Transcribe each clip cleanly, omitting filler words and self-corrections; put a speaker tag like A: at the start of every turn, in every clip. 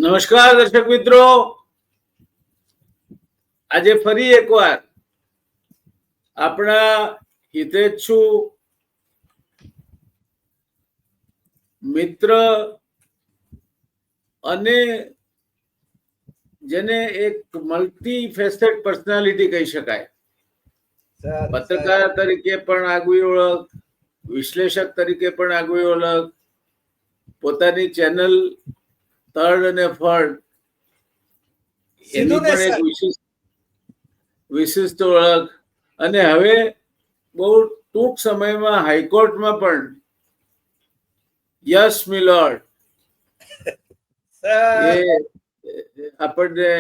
A: નમસ્કાર દર્શક મિત્રો, આજે ફરી એકવાર આપણા હિતેચ્છુ મિત્ર અને જેને એક મલ્ટી ફેસેટ પર્સનાલિટી કહી શકાય, પત્રકાર તરીકે પણ આગવી ઓળખ, વિશ્લેષક તરીકે પણ આગવી ઓળખ, પોતાની ચેનલ થર્ડ અને ફર્ડ એની પણ એક વિશિષ્ટ ઓળખ, અને હવે બહુ ટૂંક સમયમાં હાઈકોર્ટમાં પણ યસ મિલોડ એ આપણને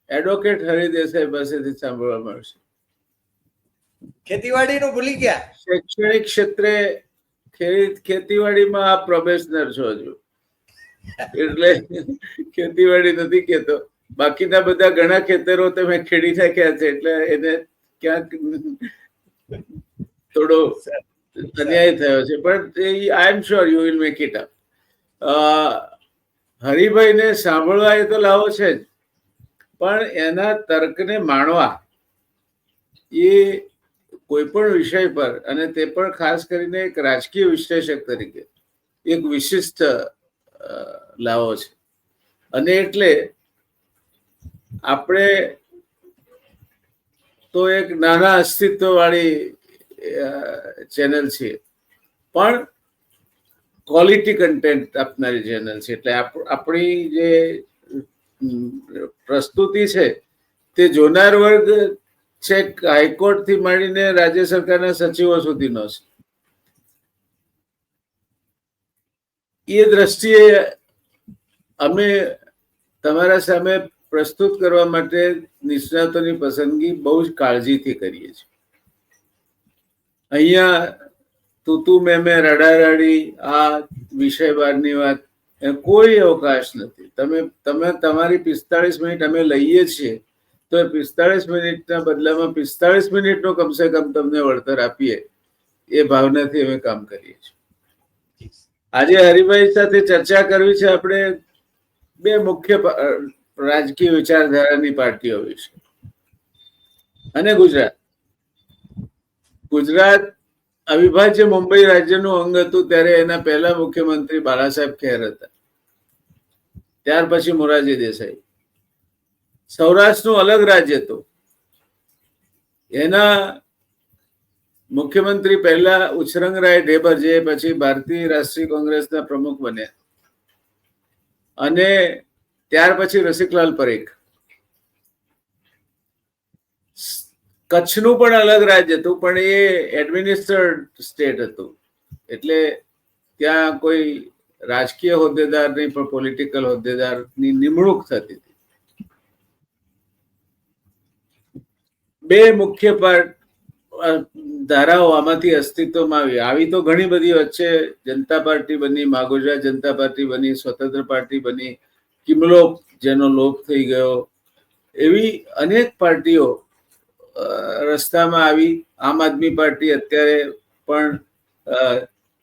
A: એડવોકેટ હરિદેસાઈ પાસેથી સાંભળવા મળશે.
B: ખેતીવાડીનું ભૂલી ગયા.
A: શૈક્ષણિક ક્ષેત્રે ખેતીવાડીમાં આપ પ્રોફેશનલ છો હજુ, એટલે ખેતીવાડી નથી કેતો. બાકીના બધા ઘણા ખેતરો તમે ખેડી નાખ્યા છે, એટલે એને ક્યાંક થોડો અન્યાય થયો છે, પણ I am sure you will make it up. હરિભાઈને સાંભળવા એ તો લાવો છે જ, પણ એના તર્કને માણવા એ કોઈ પણ વિષય પર, અને તે પણ ખાસ કરીને એક રાજકીય વિશ્લેષક તરીકે એક વિશિષ્ટ લાવો છે. અને એટલે આપણે તો એક નાના અસ્તિત્વ વાળી ચેનલ છે, પણ ક્વોલિટી કન્ટેન્ટ આપનારી ચેનલ છે. એટલે આપણી જે પ્રસ્તુતિ છે તે જોનાર વર્ગ છેક હાઈકોર્ટ થી માંડીને રાજ્ય સરકારના સચિવો સુધીનો છે. એ દ્રષ્ટિએ અમે તમારા સામે પ્રસ્તુત કરવા માટે નિષ્ણાતોની પસંદગી બહુ જ કાળજીથી કરીએ છીએ. અહીંયા તું મેં રડારડી આ વિષય બહારની વાત કોઈ અવકાશ નથી. તમે તમારી 45 મિનિટ અમે લઈએ છીએ, તો 45 મિનિટના બદલામાં 45 મિનિટનો કમસે કમ તમને વળતર આપીએ એ ભાવનાથી અમે કામ કરીએ છીએ. આજે હરિભાઈ સાથે ચર્ચા કરવી છે આપણે બે મુખ્ય રાજકીય વિચારધારાની પાર્ટીઓ વિશે અને ગુજરાત અવિભાજ્ય મુંબઈ રાજ્યનું અંગ હતું ત્યારે એના પહેલા મુખ્યમંત્રી બાળાસાહેબ ખેર હતા, ત્યાર પછી મોરારજી દેસાઈ. સૌરાષ્ટ્રનું અલગ રાજ્ય હતું, એના મુખ્યમંત્રી પહેલા ઉછરંગરાય ઢેબર, જે પછી ભારતીય રાષ્ટ્રીય કોંગ્રેસના પ્રમુખ બન્યા, અને ત્યાર પછી રસિકલાલ પરેખ. કચ્છનું પણ અલગ રાજ્ય હતું, પણ એ એડમિનિસ્ટ્રેડ સ્ટેટ હતું, એટલે ત્યાં કોઈ રાજકીય હોદ્દેદાર નહીં, પણ પોલિટિકલ હોદ્દેદારની નિમણૂક થતી હતી. બે મુખ્ય ધારાઓ આમાંથી અસ્તિત્વમાં આવી તો ઘણી બધી વચ્ચે જનતા પાર્ટી બની, માગોજા જનતા પાર્ટી બની, સ્વતંત્ર પાર્ટી બની, કિમલોપ જેનો લોપ થઈ ગયો, એવી અનેક પાર્ટીઓ રસ્તામાં આવી. આમ આદમી પાર્ટી અત્યારે પણ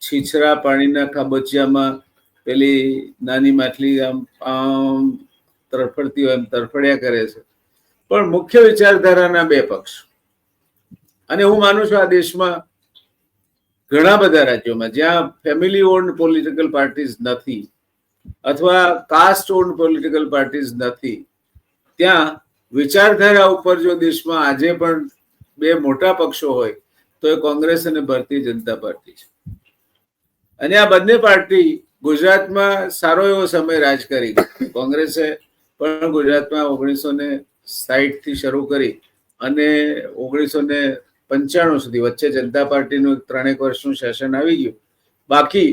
A: છીછરા પાણીના ખાબોચિયામાં પેલી નાની માછલી આમ તરફડતી હોય એમ તરફડ્યા કરે છે. પણ મુખ્ય વિચારધારાના બે પક્ષ, અને હું માનું છું આ દેશમાં ઘણા બધા રાજ્યોમાં જ્યાં ફેમિલી ઓન્ડ પોલિટિકલ પાર્ટીઝ નથી અથવા કાસ્ટ ઓન્ડ પોલિટિકલ પાર્ટીઝ નથી, ત્યાં વિચારધારા ઉપર જો દેશમાં આજે પણ બે મોટા પક્ષો હોય તો એ કોંગ્રેસ અને ભારતીય જનતા પાર્ટી છે. અને આ બંને પાર્ટી ગુજરાતમાં સારો એવો સમય રાજ કરી. કોંગ્રેસે પણ ગુજરાતમાં 1960 થી શરૂ કરી અને 1995 સુધી વચ્ચે જનતા પાર્ટીનું 3 વર્ષનું શાસન આવી ગયું, બાકી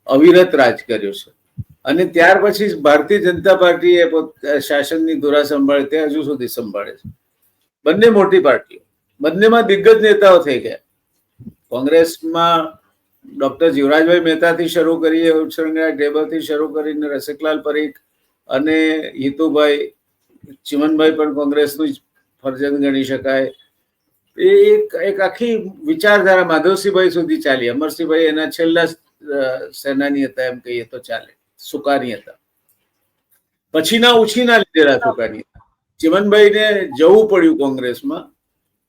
A: અવિરત રાજ કર્યું છે. અને ત્યાર પછી ભારતીય જનતા પાર્ટીએ શાસનની ધુરા સંભાળે તે હજુ સુધી સંભાળે છે. બંને મોટી પાર્ટીઓ, બંનેમાં દિગ્ગજ નેતાઓ થઈ ગયા. કોંગ્રેસમાં ડોક્ટર જીવરાજભાઈ મહેતાથી શરૂ કરીએ, ઉછરંગરાય ઢેબરથી શરૂ કરીને રસિકલાલ પરીખ અને હિતુભાઈ ચિમનભાઈ પણ કોંગ્રેસનું જ ફરજંદ ગણી શકાય. એ એક આખી વિચારધારા માધવસિંહભાઈ સુધી ચાલી. અમરસિંહભાઈ એના છેલ્લા સેનાની હતા એમ કહીએ તો ચાલે, સુકાની હતા. પછીના ઉછીના લીધેલા ઠુકાની. ચિમનભાઈને જવું પડ્યું કોંગ્રેસમાં,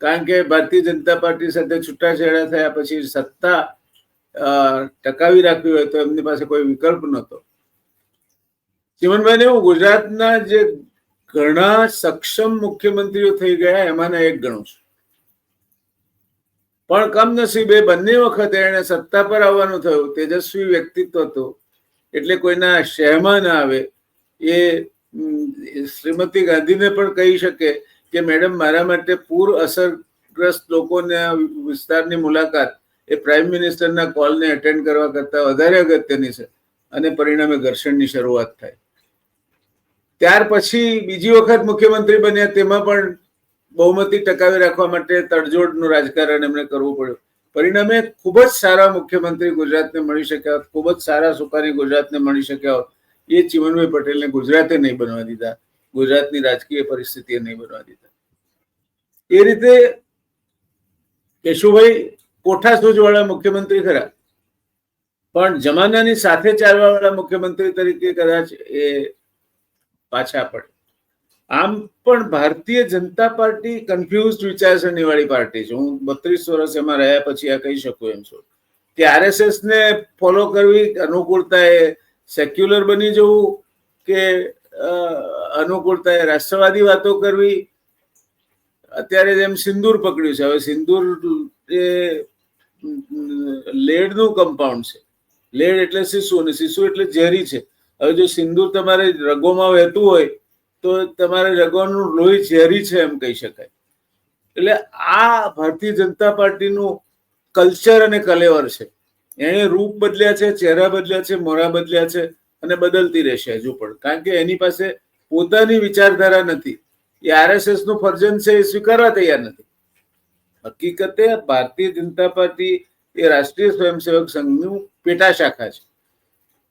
A: કારણ કે ભારતીય જનતા પાર્ટી સાથે છૂટાછેડા થયા પછી સત્તા ટકાવી રાખવી હોય તો એમની પાસે કોઈ વિકલ્પ નહોતો. ચિમનભાઈને હું ગુજરાતના જે ઘણા સક્ષમ મુખ્યમંત્રીઓ થઈ ગયા એમાંના એક ગણું છું, પણ કમનસીબે બંને વખતે એને સત્તા પર આવવાનું થયું. તેજસ્વી વ્યક્તિત્વ હતું એટલે કોઈના શહેમાં ના આવે. એ શ્રીમતી ગાંધીને પણ કહી શકે કે મેડમ, મારા માટે પૂર અસરગ્રસ્ત લોકોના વિસ્તારની મુલાકાત એ પ્રાઇમ મિનિસ્ટરના કોલને એટેન્ડ કરવા કરતા વધારે અગત્યની છે, અને પરિણામે ઘર્ષણની શરૂઆત થાય. ત્યાર પછી બીજી વખત મુખ્યમંત્રી બન્યા, તેમાં પણ બહુમતી ટકાવી રાખવા માટે તડજોડનું રાજકારણ એમણે કરવું પડ્યું. પરિણામે ખૂબ જ સારા મુખ્યમંત્રી ગુજરાતને મળી શક્યા હોત, ખૂબ જ સારા સુકાની ગુજરાતને મળી શક્યા હોત. એ ચિમનભાઈ પટેલને ગુજરાતે નહીં બનવા દીધા, ગુજરાતની રાજકીય પરિસ્થિતિએ નહીં બનવા દીધા. એ રીતે કેશુભાઈ કોઠાસૂઝવાળા મુખ્યમંત્રી ખરા, પણ જમાનાની સાથે ચાલવાવાળા મુખ્યમંત્રી તરીકે કદાચ એ પાછા પડે. આમ પણ ભારતીય જનતા પાર્ટી કન્ફ્યુઝડ વિચારસરણી વાળી પાર્ટી છે. હું 32 વર્ષ એમાં રહ્યા પછી આ કહી શકું એમ છું કે RSS ને ફોલો કરવી, અનુકૂળતાએ સેક્યુલર બની જવું કે અનુકૂળતાએ રાષ્ટ્રવાદી વાતો કરવી. અત્યારે જેમ સિંદૂર પકડ્યું છે, હવે સિંદૂર એ લેડનું કમ્પાઉન્ડ છે. લેડ એટલે શીશુ, અને શીશુ એટલે ઝેરી છે. હવે જો સિંદૂર તમારે રગોમાં વહેતું હોય તો તમારે રગોનું લોહી ઝેરી છે એમ કહી શકાય. એટલે આ ભારતીય જનતા પાર્ટીનું કલ્ચર અને કલેવર છે. એને રૂપ બદલ્યા છે, ચહેરા બદલ્યા છે, મોરા બદલ્યા છે, અને બદલતી રહેશે હજુ પણ, કારણ કે એની પાસે પોતાની વિચારધારા નથી. એ RSS નું ફર્જન છે એ સ્વીકારવા તૈયાર નથી. હકીકતે ભારતીય જનતા પાર્ટી એ રાષ્ટ્રીય સ્વયંસેવક સંઘનું પેટા શાખા છે.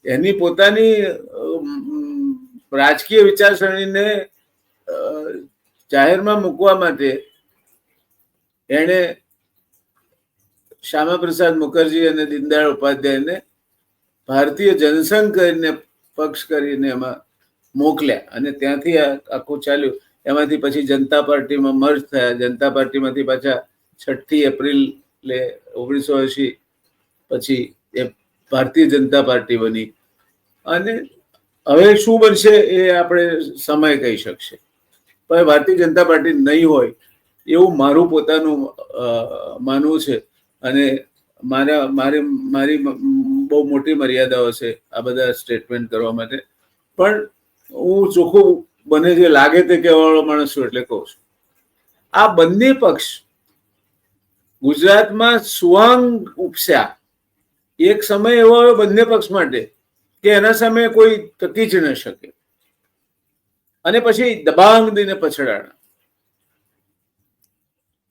A: એની પોતાની રાજકીય વિચારસરણીને જાહેરમાં મૂકવા માટે એણે શ્યામાપ્રસાદ મુખર્જી અને દીનદયાળ ઉપાધ્યાયને ભારતીય જનસંઘ કરીને પક્ષ કરીને એમાં મોકલ્યા, અને ત્યાંથી આખું ચાલ્યું. એમાંથી પછી જનતા પાર્ટીમાં મર્જ થયા. જનતા પાર્ટીમાંથી પાછા 6 એપ્રિલે 1980 પછી એ ભારતીય જનતા પાર્ટી બની. અને હવે શું બનશે એ આપણે સમય કહી શકશે, પણ ભારતીય જનતા પાર્ટી નહીં હોય એવું મારું પોતાનું માનવું છે. અને મારી બહુ મોટી મર્યાદાઓ છે આ બધા સ્ટેટમેન્ટ કરવા માટે, પણ હું ચોખ્ખું બને જે લાગે તે કહેવાવાળો માણસ છું એટલે કહું છું. આ બંને પક્ષ ગુજરાતમાં સુવાંગ ઉપસ્યા. એક સમય એવો આવ્યો બંને પક્ષ માટે કે એના સામે કોઈ ટકી જ ન શકે, અને પછી દબાંગ દઈને પછડાણા.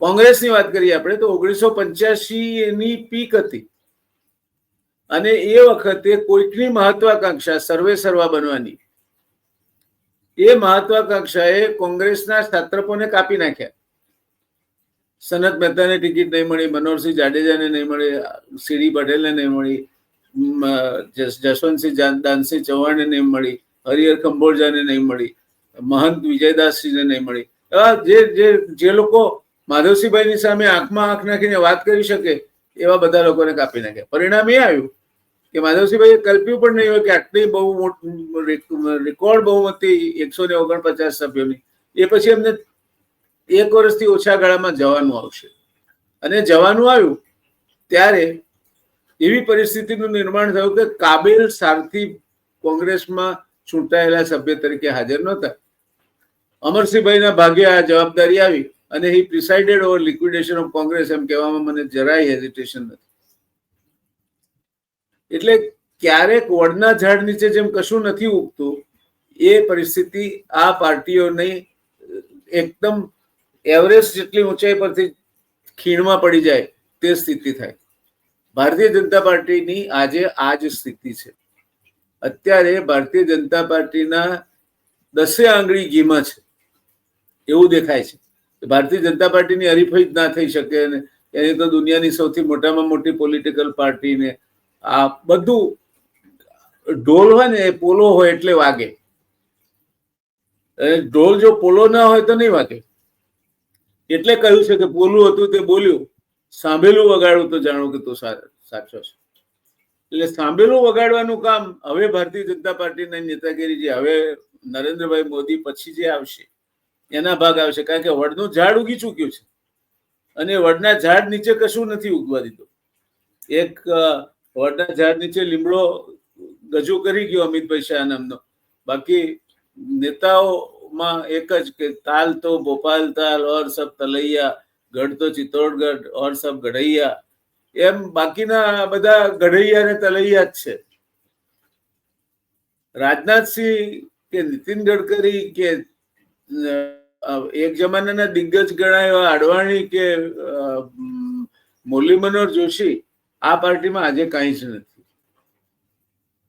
A: કોંગ્રેસની વાત કરીએ આપણે તો 1985 એની પીક હતી, અને એ વખતે કોઈકની મહત્વાકાંક્ષા સર્વે સર્વા બનવાની, એ મહત્વાકાંક્ષાએ કોંગ્રેસના ક્ષાત્રપોને કાપી નાખ્યા. સનત મહેતાને ટિકિટ નહીં મળી, મનોહરસિંહ જાડેજાને નહીં મળી, સીડી પટેલને નહીં મળી, જશવંતસિંહ દાનસિંહ ચૌહાણને નહીં મળી, હરિહર ખંભોળજાને નહીં મળી, મહંત વિજયદાસજીને નહીં મળી. જે લોકો માધવસિંહભાઈની સામે આંખમાં આંખ નાખીને વાત કરી શકે એવા બધા લોકોને કાપી નાખ્યા. પરિણામ એ આવ્યું કે માધવસિંહભાઈએ કલ્પ્યું પણ નહીં હોય કે આટલી બહુ રેકોર્ડ બહુમતી 149 સભ્યોની, એ પછી એમને 1 વર્ષથી ઓછા ગાળામાં જવાનું આવશે. અને જવાનું આવ્યું ત્યારે એવી પરિસ્થિતિનું નિર્માણ થયું કે કાબિલ સારથી કોંગ્રેસમાં ચૂંટાયેલા સભ્ય તરીકે હાજર નહોતા. અમરસિંહભાઈના ભાગ્ય આ જવાબદારી આવી, અને હી પ્રિસાઇડેડ ઓવર લિક્વિડેશન ઓફ કોંગ્રેસ એમ કહેવામાં મને જરાય હેઝિટેશન નથી. એટલે ક્યારેક વડના ઝાડ નીચે જેમ કશું નથી ઉગતું, એ પરિસ્થિતિ આ પાર્ટીઓની એકદમ એવરેસ્ટ જેટલી ઊંચાઈ પરથી ખીણમાં પડી જાય તે સ્થિતિ થાય. ભારતીય જનતા પાર્ટીની આજે આ જ સ્થિતિ છે. અત્યારે ભારતીય જનતા પાર્ટીના 10 આંગળી ઘીમાં છે એવું દેખાય છે. ભારતીય જનતા પાર્ટીની હરીફાઈ જ ના થઈ શકે, અને એની તો દુનિયાની સૌથી મોટામાં મોટી પોલિટિકલ પાર્ટીને આ બધું ઢોલ હોય ને એ પોલો હોય એટલે વાગે. ઢોલ જો પોલો ના હોય તો નહીં વાગે. એટલે કહ્યું છે કે પોલું હતું તે બોલ્યું, સાંભળેલું વગાડવું તો જાણું કે તું સાચો છે. એટલે સાંભળેલું વગાડવાનું કામ હવે ભારતીય જનતા પાર્ટીના નેતાગીરી જે હવે નરેન્દ્રભાઈ મોદી પછી જે આવશે એના ભાગ આવશે. કારણ કે વડનું ઝાડ ઉગી ચૂક્યું છે અને વડના ઝાડ નીચે કશું નથી ઉગવા દીધું. એક વડના ઝાડ નીચે લીમડો ગજુ કરી ગયો અમિતભાઈ શાહ નામનો. બાકી નેતાઓમાં એક જ કે તાલ તો ભોપાલ તાલ ઓર સબ તલૈયા, ગઢ તો ચિત્તોડગઢ ઓર સબ ગઢૈયા, એમ બાકીના બધા ગઢૈયા ને તલૈયા જ છે. રાજનાથસિંહ કે નીતિન ગડકરી કે એક જમાનાના દિગ્ગજ ગણાય આડવાણી કે મુરલી મનોહર જોશી આ પાર્ટીમાં આજે કાંઈ જ નથી.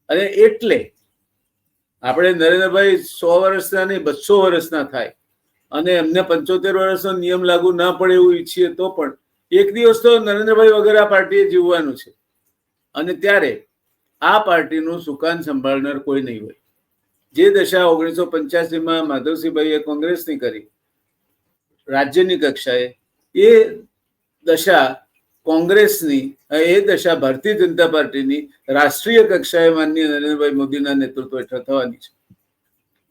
A: અને એટલે આપણે નરેન્દ્રભાઈ 100 વર્ષના નહીં 200 વર્ષના થાય અને એમને 75 વર્ષનો નિયમ લાગુ ના પડે એવું ઈચ્છીએ તો પણ એક દિવસ તો નરેન્દ્રભાઈ વગર આ પાર્ટીએ જીવવાનું છે. અને ત્યારે આ પાર્ટીનું સુકાન સંભાળનાર કોઈ નહીં હોય. જે દશા 1985માં માધવસિંહભાઈએ કોંગ્રેસની કરી રાજ્યની કક્ષાએ, એ દશા કોંગ્રેસની, એ દશા ભારતીય જનતા પાર્ટીની રાષ્ટ્રીય કક્ષાએ માનનીય નરેન્દ્રભાઈ મોદીના નેતૃત્વ હેઠળ થવાની છે.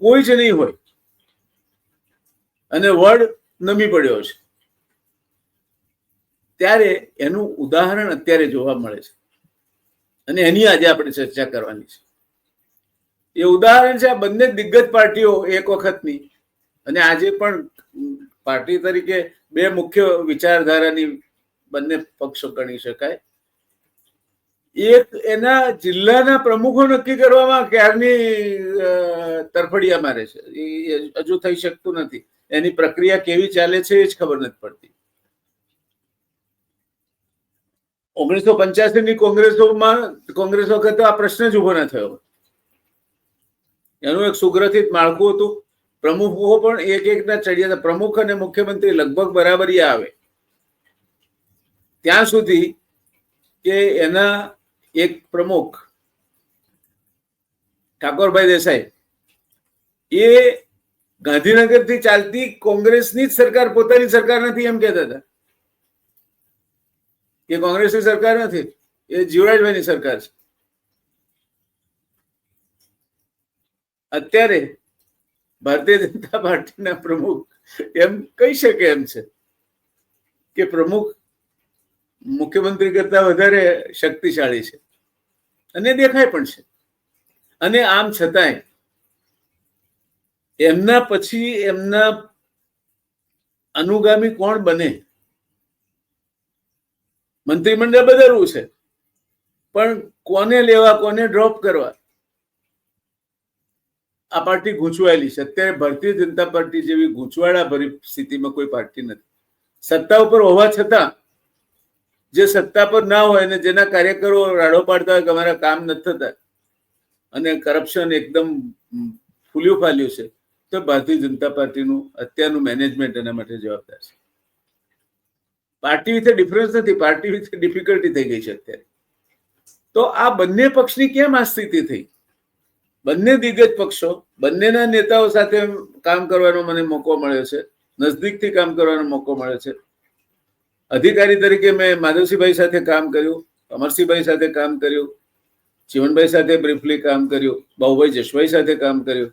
A: કોઈ જ નહીં હોય. અને વડ નમી પડ્યો છે. ત્યારે એનું ઉદાહરણ અત્યારે જોવા મળે છે અને એની આજે આપણે ચર્ચા કરવાની છે. એ ઉદાહરણ છે આ બંને દિગ્ગજ પાર્ટીઓ એક વખતની અને આજે પણ પાર્ટી તરીકે બે મુખ્ય વિચારધારાની બંને પક્ષો ગણી શકાય. એક એના જિલ્લાના પ્રમુખો નક્કી કરવામાં ક્યારની તરફડિયા મારે છે. એ હજુ થઈ શકતું નથી. એની પ્રક્રિયા કેવી ચાલે છે એ જ ખબર નથી પડતી. 1985ની કોંગ્રેસ વખતે આ પ્રશ્ન જ ઉભો ના થયો. એનું એક સુગ્રથિત માળખું હતું. પ્રમુખો પણ એક એકના ચડિયા, પ્રમુખ અને મુખ્યમંત્રી લગભગ બરાબરી આવે ત્યાં સુધી કે એના એક પ્રમુખ ઠાકોરભાઈ દેસાઈ એ ગાંધીનગરથી ચાલતી કોંગ્રેસની જ સરકાર, પોતાની સરકાર નથી એમ કહેતા હતા કે કોંગ્રેસની સરકાર નથી, એ જીવરાજભાઈની સરકાર છે. અત્યારે ભારતીય જનતા પાર્ટીના પ્રમુખ એમ કહી શકે એમ છે કે પ્રમુખ મુખ્યમંત્રી કરતા વધારે શક્તિશાળી છે અને દેખાય પણ છે. અને આમ છતાંય એમના પછી એમના અનુગામી કોણ બને, મંત્રીમંડળ બદલવું છે પણ કોને લેવા કોને ડ્રોપ કરવા, આ પાર્ટી ગૂંચવાયેલી છે. અત્યારે ભારતીય જનતા પાર્ટી જેવી ગૂંચવાડા ભરી સ્થિતિમાં કોઈ પાર્ટી નથી. સત્તા ઉપર હોવા છતાં જે સત્તા પર ના હોય અને જેના કાર્યકરો રાડો પાડતા હોય કે અમારા કામ નથી થતા અને કરપ્શન એકદમ ફૂલ્યું ફાલ્યું છે, તો ભારતીય જનતા પાર્ટીનું અત્યારનું મેનેજમેન્ટ એના માટે જવાબદાર છે. પાર્ટી વિશે ડિફરન્સ નથી, પાર્ટી વિશે ડિફિકલ્ટી થઈ ગઈ છે અત્યારે. તો આ બંને પક્ષની કેમ આ સ્થિતિ થઈ? બંને દિગ્ગજ પક્ષો, બંનેના નેતાઓ સાથે કામ કરવાનો મને મોકો મળ્યો છે, નજદીકથી કામ કરવાનો મોકો મળ્યો છે. અધિકારી તરીકે મેં માધવસિંહભાઈ સાથે કામ કર્યું, અમરસિંહભાઈ સાથે કામ કર્યું, ચીમનભાઈ સાથે બ્રીફલી કામ કર્યું, બાબુભાઈ જશભાઈ સાથે કામ કર્યું.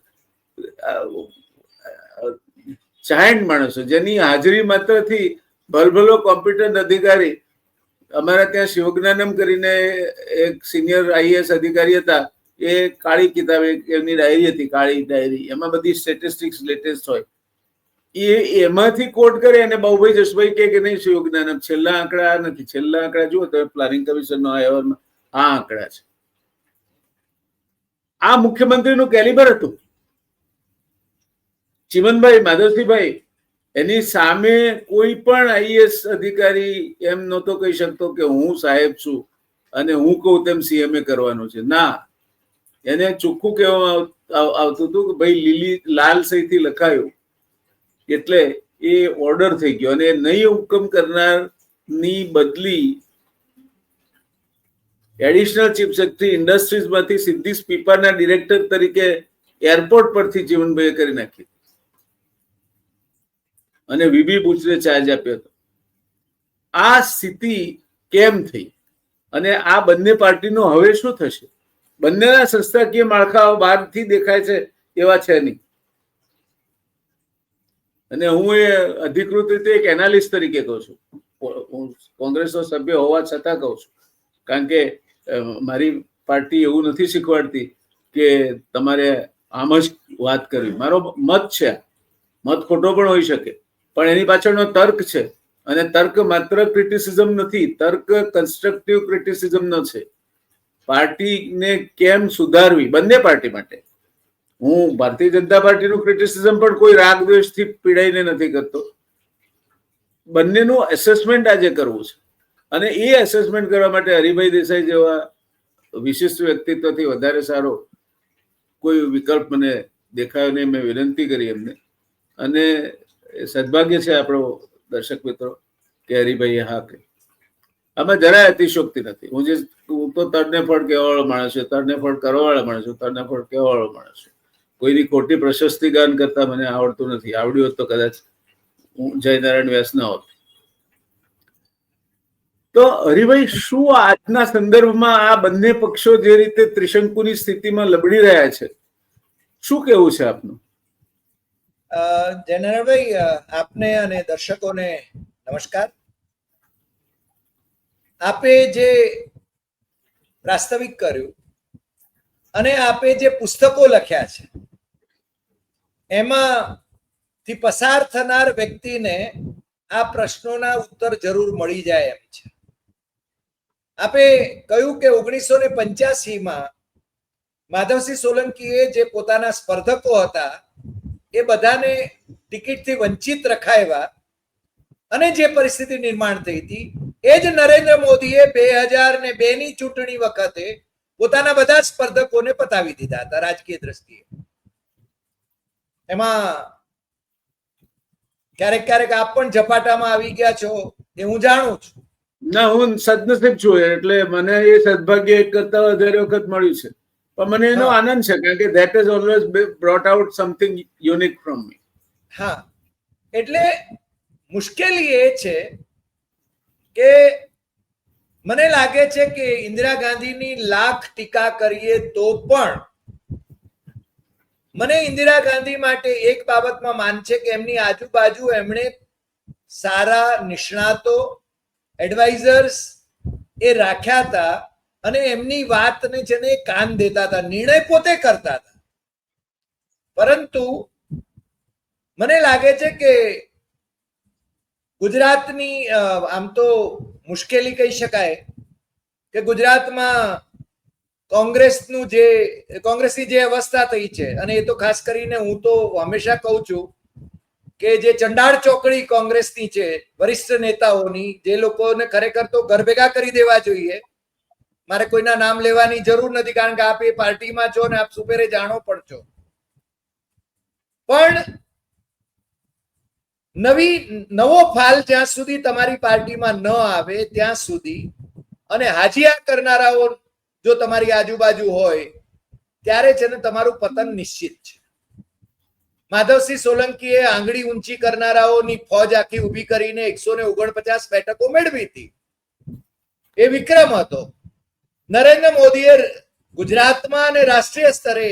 A: જાયન્ટ માણસો જેની હાજરી માત્રથી ભલભલો કોમ્પિટન્ટ અધિકારી. અમારા ત્યાં શિવજ્ઞાનમ કરીને એક સિનિયર આઈએએસ અધિકારી હતા. એ કાળી કિતાબ, એમની ડાયરી હતી, કાળી ડાયરી, એમાં બધી સ્ટેટિસ્ટિક્સ લેટેસ્ટ હોય. એમાંથી કોટ કરે અને બાબુભાઈ જશભાઈ કે નહીં શિવજ્ઞાનમ છેલ્લા આંકડા નથી, છેલ્લા આંકડા જુઓ તમે પ્લાનિંગ કમિશનનો અહેવાલમાં આ આંકડા છે. આ મુખ્યમંત્રીનું કેલિબર હતું. ચીમનભાઈ, માધવસિંહભાઈ, એની સામે કોઈ પણ આઈએએસ અધિકારી એમ નહોતો કહી શકતો કે હું સાહેબ છું અને હું કહું તેમ સીએમએ કરવાનું છે. ના, એને ચોખ્ખું કહેવામાં આવતું હતું કે ભાઈ લીલી લાલ સહીથી લખાયું એટલે એ ઓર્ડર થઈ ગયો. અને નહીં હુકમ કરનારની બદલી એડિશનલ ચીફ સેક્રેટરી ઇન્ડસ્ટ્રીઝમાંથી સીધી સ્પીપાના ડિરેક્ટર તરીકે એરપોર્ટ પરથી જીવનભાઈએ કરી નાખી. અને વીબી બુચને ચાર્જ આપ્યો હતો. આ સ્થિતિ કેમ થઈ અને આ બંને પાર્ટીનું હવે શું થશે? બંનેના સંસ્થાકીય માળખાઓ બહારથી દેખાય છે એવા છે નહીં. અને હું એ અધિકૃત રીતે એક એનાલિસ્ટ તરીકે કહું છું, હું કોંગ્રેસનો સભ્ય હોવા છતાં કહું છું, કારણ કે મારી પાર્ટી એવું નથી શીખવાડતી કે તમારે આમ જ વાત કરવી. મારો મત છે, મત ખોટો પણ હોઈ શકે, પણ એની પાછળનો તર્ક છે. અને તર્ક માત્ર ક્રિટિસિઝમ નથી, તર્ક કન્સ્ટ્રક્ટિવ ક્રિટિસિઝમનો છે. પાર્ટીને કેમ સુધારવી, બંને પાર્ટી માટે. હું ભારતીય જનતા પાર્ટીનું ક્રિટિસિઝમ પણ કોઈ રાગ દ્વેષથી પીડાઈને નથી કરતો. બંનેનું એસેસમેન્ટ આજે કરવું છે, અને એ એસેસમેન્ટ કરવા માટે હરિભાઈ દેસાઈ જેવા વિશિષ્ટ વ્યક્તિત્વથી વધારે સારો કોઈ વિકલ્પ મને દેખાયો નહીં. મેં વિનંતી કરી એમને, અને સદભાગ્ય છે આપણો દર્શક મિત્રો કે હરિભાઈએ હા કહી. આમાં જરાય અતિશોક્તિ નથી. હું તો તડને ફળ કહેવા વાળો માણસ છું, તડને ફળ કરવા વાળો માણસ છું, તડને ફળ કહેવા વાળો માણસ છું. કોઈની ખોટી પ્રશસ્તિ ગાન કરતા મને આવડતું નથી. આવડ્યું હોત તો કદાચ હું જયનારાયણ વ્યાસ ન હોત. તો હરિભાઈ, શું આજના સંદર્ભમાં આ બંને પક્ષો જે રીતે ત્રિશંકુની સ્થિતિમાં લબડી રહ્યા છે, શું કેવું છે આપનું?
B: જયનારાયણભાઈ, આપને અને દર્શકોને નમસ્કાર. આપે જે પ્રાસ્તવિક કર્યું અને આપે જે પુસ્તકો લખ્યા છે એમાંથી પસાર થનાર વ્યક્તિને આ પ્રશ્નોના ઉત્તર જરૂર મળી જાય એમ છે. આપે કહ્યું કે 1985માં માધવસિંહ સોલંકીએ જે પોતાના સ્પર્ધકો હતા એ બધાને ટિકિટથી વંચિત રખાવ્યા અને જે પરિસ્થિતિ નિર્માણ થઈ હતી એ જ નરેન્દ્ર મોદીએ 2002ની ચૂંટણી વખતે પોતાના બધા સ્પર્ધકોને પતાવી દીધા હતા રાજકીય દ્રષ્ટિએ. એમાં ક્યારેક ક્યારેક આપ પણ ઝપાટામાં આવી ગયા છો એ હું જાણું છું.
A: ના, હું સદનસીબ છું, એટલે મને એ સદભાગ્ય એક કરતા વધારે વખત મળ્યું છે. પણ મને એનો આનંદ છે, કારણ કે that has always brought out something unique from me.
B: હા, એટલે મુશ્કેલી એ છે કે મને લાગે છે કે ઇન્દિરા ગાંધીની લાખ ટીકા કરીએ તો પણ મને ઇન્દિરા ગાંધી માટે એક બાબતમાં માન છે કે એમની આજુબાજુ એમણે સારા નિષ્ણાતો, એડવાઇઝર્સ એ રાખ્યા હતા અને એમની વાતને છે ને કાન દેતા હતા. નિર્ણય પોતે કરતા હતા, પરંતુ મને લાગે છે કે ગુજરાતની આમ તો મુશ્કેલી કહી શકાય કે ગુજરાતમાં કોંગ્રેસની જે અવસ્થા થઈ છે, અને એ તો ખાસ કરીને હું તો હંમેશા કહું છું કે જે ચંડાળ ચોકડી કોંગ્રેસની છે વરિષ્ઠ નેતાઓની, જે લોકોને ખરેખર તો ઘર ભેગા કરી દેવા જોઈએ. મારે કોઈના નામ લેવાની જરૂર નથી, કારણ કે આપ એ પાર્ટીમાં છો ને આપ સુપેરે જાણો પણ છો. પણ નવો ફાલ જ્યાં સુધી તમારી પાર્ટીમાં ન આવે ત્યાં સુધી, અને હાજીયા કરનારાઓ જો તમારી આજુબાજુ હોય ત્યારે છે ને તમારું પતન નિશ્ચિત છે. માધવસિંહ સોલંકીએ આંગળી ઊંચી કરનારાઓની ફોજ આખી ઊભી કરીને 149 બેઠકો મેળવી હતી. એ વિક્રમ હતો. નરેન્દ્ર મોદીએ ગુજરાતમાં અને રાષ્ટ્રીય સ્તરે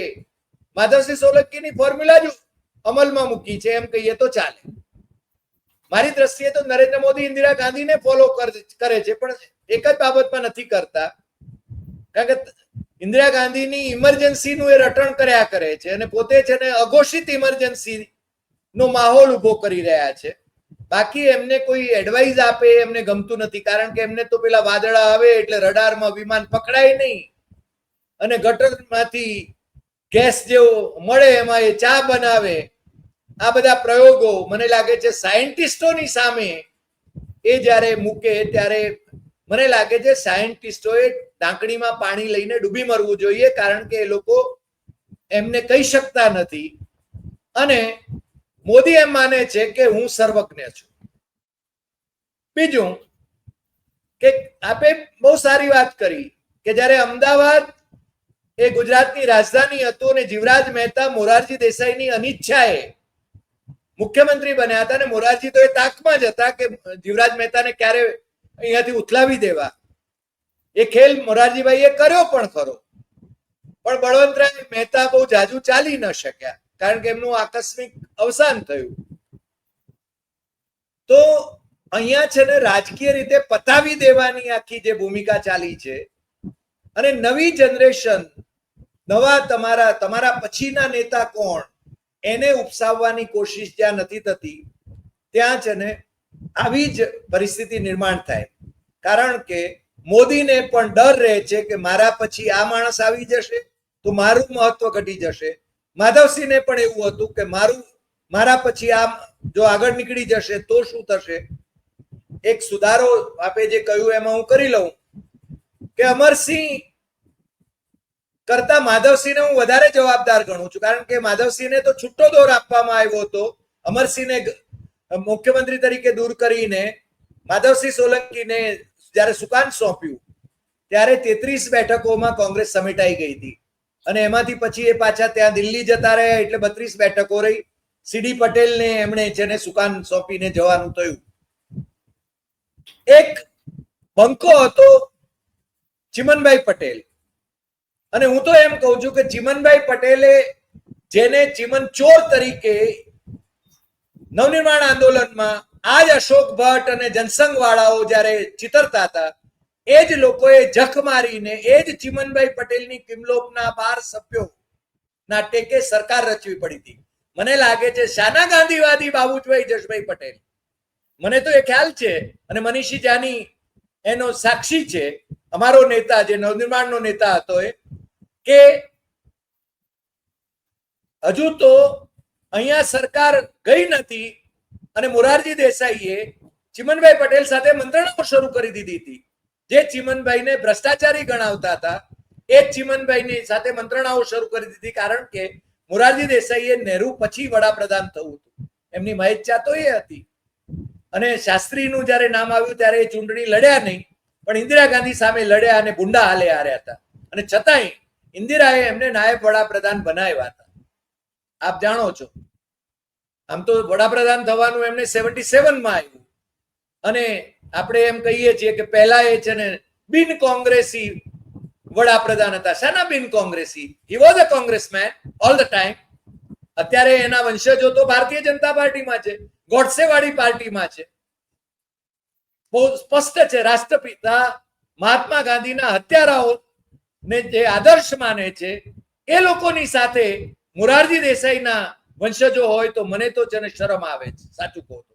B: માધવસિંહ સોલંકીની ફોર્મ્યુલા જ અમલમાં મૂકી છે એમ કહીએ તો ચાલે. મારી દ્રષ્ટિએ તો નરેન્દ્ર મોદી ઇન્દિરા ગાંધીને ફોલો કરે છે, પણ એક જ બાબતમાં નથી કરતા, કારણ કે ઇન્દિરા ગાંધીની ઇમરજન્સીનું એ રટણ કર્યા કરે છે અને પોતે છે ને અઘોષિત ઇમરજન્સી નો માહોલ ઉભો કરી રહ્યા છે. બાકી એમને કોઈ એડવાઇસ આપે એમને ગમતું નથી, કારણ કે એમને તો પેલા વાદળા આવે એટલે રડારમાં વિમાન પકડાય નહીં, અને ગટરમાંથી ગેસ જેવો મળે એમાં એ ચા બનાવે. આ બધા પ્રયોગો મને લાગે છે સાયન્ટિસ્ટોની સામે એ જ્યારે મૂકે ત્યારે મને લાગે છે સાયન્ટિસ્ટોએ ટાંકણીમાં પાણી લઈને ડૂબી મરવું જોઈએ, કારણ કે એ લોકો એમને કહી શકતા નથી. અને મોદી એમ માને છે કે હું સર્વજ્ઞ છું. બીજું કે આપે બહુ સારી વાત કરી કે જ્યારે અમદાવાદ એ ગુજરાતની રાજધાની હતું અને જીવરાજ મહેતા મોરારજી દેસાઈની અનિચ્છાએ મુખ્યમંત્રી બન્યા હતા અને મોરારજી તો એ તાકમાં જ હતા કે જીવરાજ મહેતાને ક્યારે અહીંયાથી ઉથલાવી દેવા. એ ખેલ મોરારજીભાઈએ કર્યો પણ ખરો, પણ બળવંતરાય મહેતા બહુ જાજુ ચાલી ન શક્યા કારણ કે એમનું આકસ્મિક અવસાન થયું. તો અહીંયા છે ને રાજકીય રીતે પતાવી દેવાની આખી જે ભૂમિકા ચાલી છે અને નવી જનરેશન, નવા તમારા પછીના નેતા કોણ એને ઉપસાવવાની કોશિશ જ્યાં નથી થતી ત્યાં છે ને આવી જ પરિસ્થિતિ નિર્માણ થાય. કારણ કે મોદીને પણ ડર રહે છે કે મારા પછી આ માણસ આવી જશે તો મારું મહત્વ ઘટી જશે. માધવસિંહને પણ એવું હતું કે મારા પછી આ જો આગળ નીકળી જશે તો શું થશે. એક સુધારો આપે જે કહ્યું એમાં હું કરી લઉં કે અમરસિંહ કરતા માધવસિંહને હું વધારે જવાબદાર ગણું છું, કારણ કે માધવસિંહને તો છૂટો દોર આપવામાં આવ્યો હતો. અમરસિંહને મુખ્યમંત્રી તરીકે દૂર કરીને માધવસિંહ સોલંકીને જ્યારે સુકાન સોંપ્યું ત્યારે 33 બેઠકોમાં કોંગ્રેસ સમેટાઈ ગઈ હતી અને એમાંથી પછી એ પાછા ત્યાં દિલ્હી જતા રહ્યા એટલે 32 બેઠકો રહી. સીડી પટેલને એમણે જેને સુકાન સોંપીને જવાનું થયું. એક બંકો હતો ચિમનભાઈ પટેલ, અને હું તો એમ કહું છું કે ચિમનભાઈ પટેલે જેને ચિમન ચોર તરીકે નવનિર્માણ આંદોલનમાં આજ અશોક ભટ્ટ અને જનસંઘ વાળાઓ જયારે ચિતરતા હતા એ જ લોકોએ જખ મારીને એ જ ચિમનભાઈ પટેલની કિમલોપના 12 સભ્યો ના ટેકે સરકાર રચવી પડી હતી. મને લાગે છે શાના ગાંધીવાદી બાબુભાઈ જશભાઈ પટેલ, મને તો એ ખ્યાલ છે અને મનીષી જાની એનો સાક્ષી છે, અમારો નેતા જે નવનિર્માણનો નેતા હતો એ, કે હજુ તો અહીંયા સરકાર ગઈ નથી અને મોરારજી દેસાઈએ ચિમનભાઈ પટેલ સાથે મંત્રણાઓ શરૂ કરી દીધી હતી. જે ચિમનભાઈને ભ્રષ્ટાચારી ગણાવતા હતા એ ચિમનભાઈની સાથે મંત્રણાઓ શરૂ કરી દીધી, કારણ કે મોરારજી દેસાઈએ નહેરુ પછી વડાપ્રધાન થવું હતું. એમની મહેચ્છા તો એ હતી. અને શાસ્ત્રીનું જયારે નામ આવ્યું ત્યારે એ ચૂંટણી લડ્યા નહીં, પણ ઇન્દિરા ગાંધી સામે લડ્યા અને બુંડા હાલે હાર્યા હતા. અને છતાંય ઇન્દિરાએ એમને નાયબ વડાપ્રધાન બનાવ્યા હતા. આપ જાણો છો, આમ તો વડાપ્રધાન થવાનું એમને 77માં આવ્યું અને આપણે એમ કહીએ છીએ કે પહેલા એ છે ને બિન કોંગ્રેસી વડાપ્રધાન હતા. શાના બિન કોંગ્રેસી? He was a Congressman all the time. અત્યારે એના વંશજો તો ભારતીય જનતા પાર્ટીમાં છે, ગોડસે વાળી પાર્ટીમાં છે. બહુ સ્પષ્ટ છે. રાષ્ટ્રપિતા મહાત્મા ગાંધીના હત્યારાઓ ને જે આદર્શ માને છે એ લોકોની સાથે મોરારજી દેસાઈના વંશજો હોય તો મને તો છે ને શરમ આવે છે. સાચું કહું તો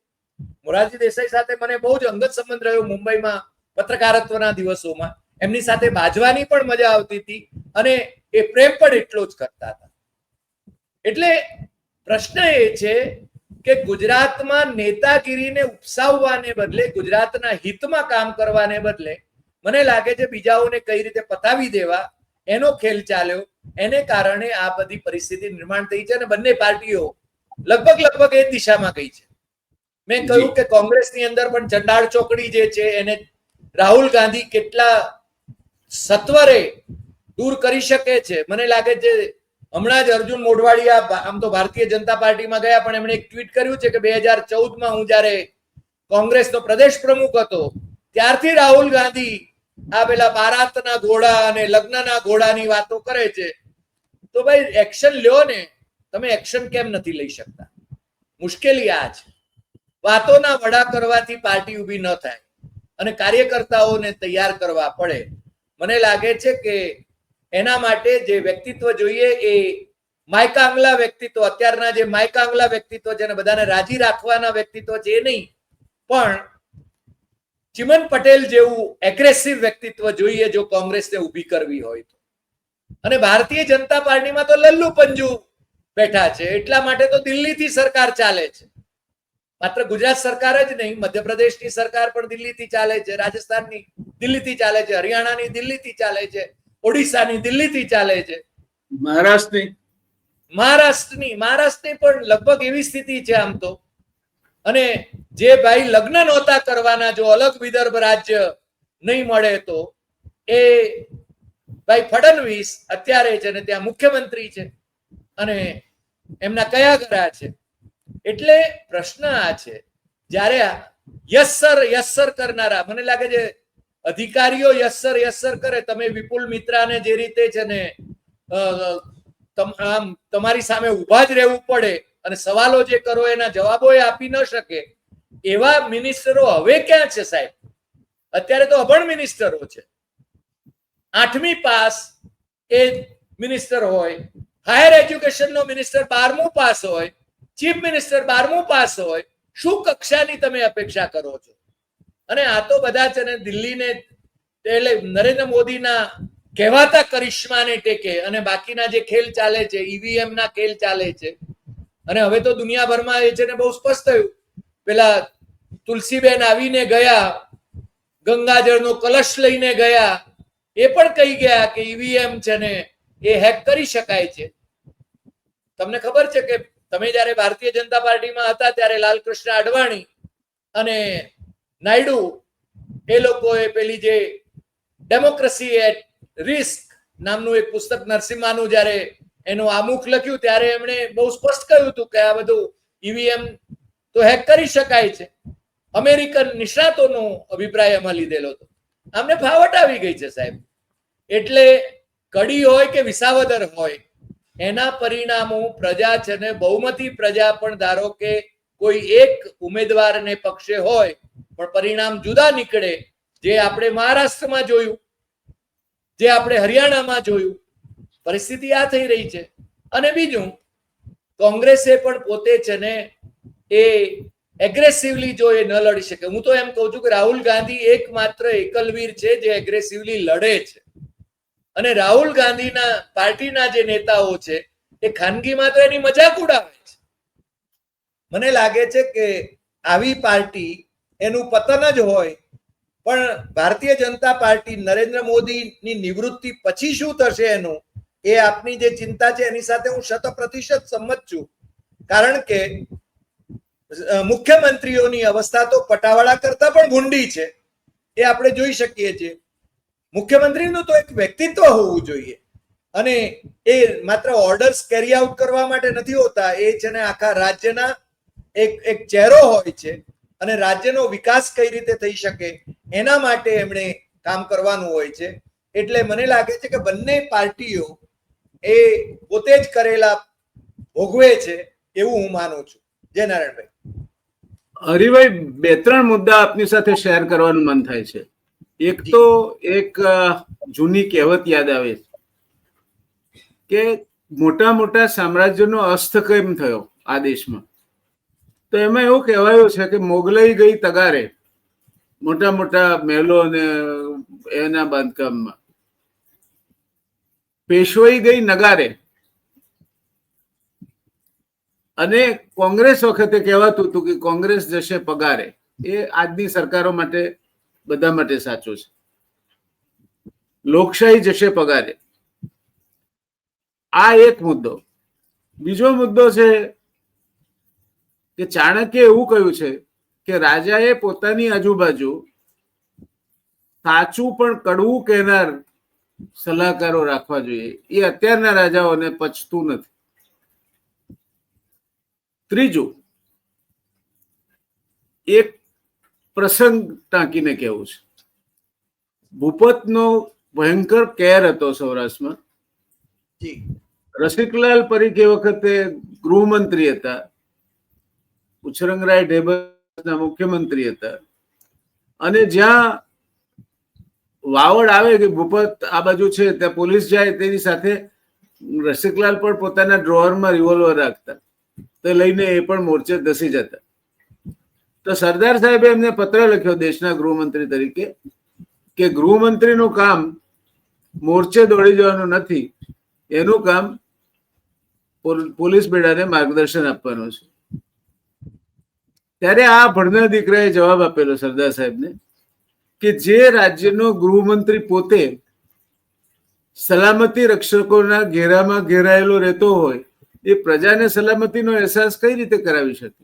B: મોરારજી દેસાઈ સાથે મને બહુ જ અંગત સંબંધ રહ્યો મુંબઈમાં પત્રકારત્વના દિવસોમાં. એમની સાથે બાજવાની પણ મજા આવતી હતી અને એ પ્રેમ પણ એટલો જ કરતા હતા. એટલે પ્રશ્ન એ છે કે ગુજરાતમાં નેતાગીરીને ઉપસાવવાને બદલે, ગુજરાતના હિતમાં કામ કરવાને બદલે મને લાગે છે બીજાઓને કઈ રીતે પતાવી દેવા એનો ખેલ ચાલ્યો. એને કારણે આ બધી પરિસ્થિતિ નિર્માણ થઈ છે અને બંને પાર્ટીઓ લગભગ એ દિશામાં ગઈ છે. મેં કહ્યું કે કોંગ્રેસની અંદર પણ ચંડાળ ચોકડી જે છે એને રાહુલ ગાંધી કેટલા સત્વરે દૂર કરી શકે છે. મને લાગે છે હમણાં જ અર્જુન મોઢવાડિયા આમ તો ભારતીય જનતા પાર્ટીમાં ગયા, પણ એમણે એક ટ્વીટ કર્યું છે કે 2014માં હું જયારે કોંગ્રેસનો પ્રદેશ પ્રમુખ હતો ત્યારથી રાહુલ ગાંધી આ પેલા બારાતના ઘોડા અને લગ્નના ઘોડાની વાતો કરે છે. તો ભાઈ એક્શન લ્યો ને, તમે એક્શન કેમ નથી લઈ શકતા? મુશ્કેલી આ છે. વાતોના વડા કરવાથી પાર્ટી ઊભી ન થાય અને કાર્યકર્તાઓને તૈયાર કરવા પડે. મને લાગે છે કે એના માટે જે વ્યક્તિત્વ જોઈએ એ માયકાંગલા વ્યક્તિત્વ, અત્યારના જે માયકાંગલા વ્યક્તિત્વ જેને બધાને રાજી રાખવાના વ્યક્તિત્વ છે એ નહીં, પણ ચિમન પટેલ જેવું એગ્રેસિવ વ્યક્તિત્વ જોઈએ જો કોંગ્રેસને ઊભી કરવી હોય તો. અને ભારતીય જનતા પાર્ટીમાં તો લલ્લુ પંજુ બેઠા છે, એટલા માટે તો દિલ્હીથી સરકાર ચાલે છે. માત્ર ગુજરાત સરકાર જ નહીં, મધ્યપ્રદેશની સરકાર પણ દિલ્હીથી ચાલે છે, રાજસ્થાનની દિલ્હીથી ચાલે છે, હરિયાણાની દિલ્હીથી ચાલે છે, ઓડિશાની દિલ્હીથી ચાલે છે, મહારાષ્ટ્રની પણ લગભગ એવી સ્થિતિ છે આમ તો. અને જે ભાઈ લગ્ન નહોતા કરવાના, જો અલગ વિદર્ભ રાજ્ય નહીં મળે તો એ ભાઈ ફડણવીસ અત્યારે છે ને ત્યાં મુખ્યમંત્રી છે અને એમના કયા ઘરા છે. એટલે પ્રશ્ન આ છે, જ્યારે યસ સર કરનારા, મને લાગે છે અધિકારીઓ યસ સર કરે, તમે વિપુલ મિત્રાને જે રીતે છે ને આમ તમારી સામે ઉભા જ રહેવું પડે અને સવાલો જે કરો એના જવાબો એ આપી ન શકે, એવા મિનિસ્ટરો હવે ક્યાં છે સાહેબ? અત્યારે તો અભણ મિનિસ્ટરો છે. 8મી પાસ એ મિનિસ્ટર હોય, હાયર એજ્યુકેશન નો મિનિસ્ટર 12મું પાસ હોય, ચીફ મિનિસ્ટર 12મું પાસ હોય. શું કક્ષાની તમે અપેક્ષા કરો છો? અને આ તો બધા છે ને દિલ્હીને એટલે નરેન્દ્ર મોદીના કહેવાતા કરિશ્માને ટેકે અને બાકીના જે ખેલ ચાલે છે, ઈવીએમ ના ખેલ ચાલે છે. અને હવે તો દુનિયાભરમાં એ છે ને બહુ સ્પષ્ટ થયું. પેલા તુલસીબેન આવીને ગયા, ગંગાજળનો કલશ લઈને ગયા, એ પણ કહી ગયા કે ઈવીએમ છે ને એ હેક કરી શકાય છે. તમને ખબર છે કે તમે જયારે ભારતીય જનતા પાર્ટીમાં હતા ત્યારે લાલકૃષ્ણ અડવાણી અને નાયડુ એ લોકોએ પેલી જે ડેમોક્રેસી એટ રિસ્ક નામનું એક પુસ્તક નરસિમ્હાનું જયારે એનું આમુખ લખ્યું ત્યારે એમણે બહુ સ્પષ્ટ કહ્યું હતું કે આ બધું ઈવીએમ તો હેક કરી શકાય છે. અમેરિકન નિષ્ણાતોનો અભિપ્રાય એમાં લીધેલો હતો. આમને ફાવટ આવી ગઈ છે સાહેબ. એટલે કડી હોય કે વિસાવદર હોય, એના પરિણામો પ્રજા છે ને બહુમતી પ્રજા પણ ધારો કે કોઈ એક ઉમેદવારને પક્ષે હોય પણ પરિણામ જુદા નીકળે. જે આપણે મહારાષ્ટ્રમાં જોયું, જે આપણે હરિયાણામાં જોયું, પરિસ્થિતિ આ થઈ રહી છે. અને બીજું, કોંગ્રેસે પણ પોતે છે ને એ એગ્રેસિવલી જો એ ન લડી શકે. હું તો એમ કહું છું કે રાહુલ ગાંધી એકમાત્ર એકલવીર છે જે એગ્રેસિવલી લડે છે. અને રાહુલ ગાંધીના પાર્ટીના જે નેતાઓ છે એ ખાનગીમાં તો એની મજાક ઉડાવે છે. મને લાગે છે કે આવી પાર્ટી એનું પતન જ હોય. પણ ભારતીય જનતા પાર્ટી નરેન્દ્ર મોદીની નિવૃત્તિ પછી શું થશે એનું, એ આપની જે ચિંતા છે એની સાથે હું 100% સંમત છું. કારણ કે મુખ્યમંત્રીઓની અવસ્થા તો પટાવાળા કરતા પણ ભૂંડી છે, એ આપણે જોઈ શકીએ છીએ. મુખ્યમંત્રીનું તો એક વ્યક્તિત્વ હોવું જોઈએ અને એ માત્ર ઓર્ડર્સ કેરી આઉટ કરવા માટે નથી હોતા. એ છે ને આખા રાજ્યના એક ચહેરો હોય છે અને રાજ્યનો વિકાસ કઈ રીતે થઈ શકે એના માટે એમણે કામ કરવાનું હોય છે. એટલે મને લાગે છે કે બંને પાર્ટીઓ એ પોતે જ કરેલા ભોગવે છે એવું હું માનું છું. જય નારાયણભાઈ.
A: હરિભાઈ, 2-3 મુદ્દા આપની સાથે શેર કરવાનું મન થાય છે. એક તો એક જૂની કહેવત યાદ આવે કે મોટા મોટા સામ્રાજ્યનો અસ્ત કેમ થયો આ દેશમાં, તો એમાં એવું કહેવાયું છે કે મોગલાઈ ગઈ તગારે, મોટા મોટા મહેલો અને એના બાંધકામમાં, પેશવાઈ ગઈ નગારે. અને કોંગ્રેસ વખતે કહેવાતું હતું કે કોંગ્રેસ જશે પગારે. એ આજની સરકારો માટે બધા માટે સાચું છે. લોકશાહી જશે પગારે. આ એક મુદ્દો. બીજો મુદ્દો છે કે ચાણક્ય એવું કહ્યું છે કે રાજાએ પોતાની આજુબાજુ સાચું પણ કડવું કહેનાર સલાહકારો રાખવા જોઈએ. એ અત્યારના રાજાઓને પચતું નથી. ત્રીજું, એક પ્રસંગ ટાંકીને કહેવું છે. ભૂપતનો ભયંકર કેર હતો સૌરાષ્ટ્રમાં. રસિકલાલ પરીખ એ વખતે ગૃહમંત્રી હતા, ઉછરંગરાય ઢેબરના મુખ્યમંત્રી હતા. અને જ્યાં વાવડ આવે કે ભૂપત આ બાજુ છે ત્યાં પોલીસ જાય, તેની સાથે રસિકલાલ પણ પોતાના ડ્રોવરમાં રિવોલ્વર રાખતા, તો લઈને એ પણ મોરચે ધસી જતા. તો સરદાર સાહેબે એમને પત્ર લખ્યો દેશના ગૃહમંત્રી તરીકે કે ગૃહમંત્રીનું કામ મોરચે દોડી જવાનું નથી, એનું કામ પોલીસ બેડાને માર્ગદર્શન આપવાનું છે. ત્યારે આ ભણનાર દીકરાએ જવાબ આપેલો સરદાર સાહેબને કે જે રાજ્યનો ગૃહમંત્રી પોતે સલામતી રક્ષકોના ઘેરામાં ઘેરાયેલો રહેતો હોય, એ પ્રજાને સલામતીનો અહેસાસ કઈ રીતે કરાવી શકે?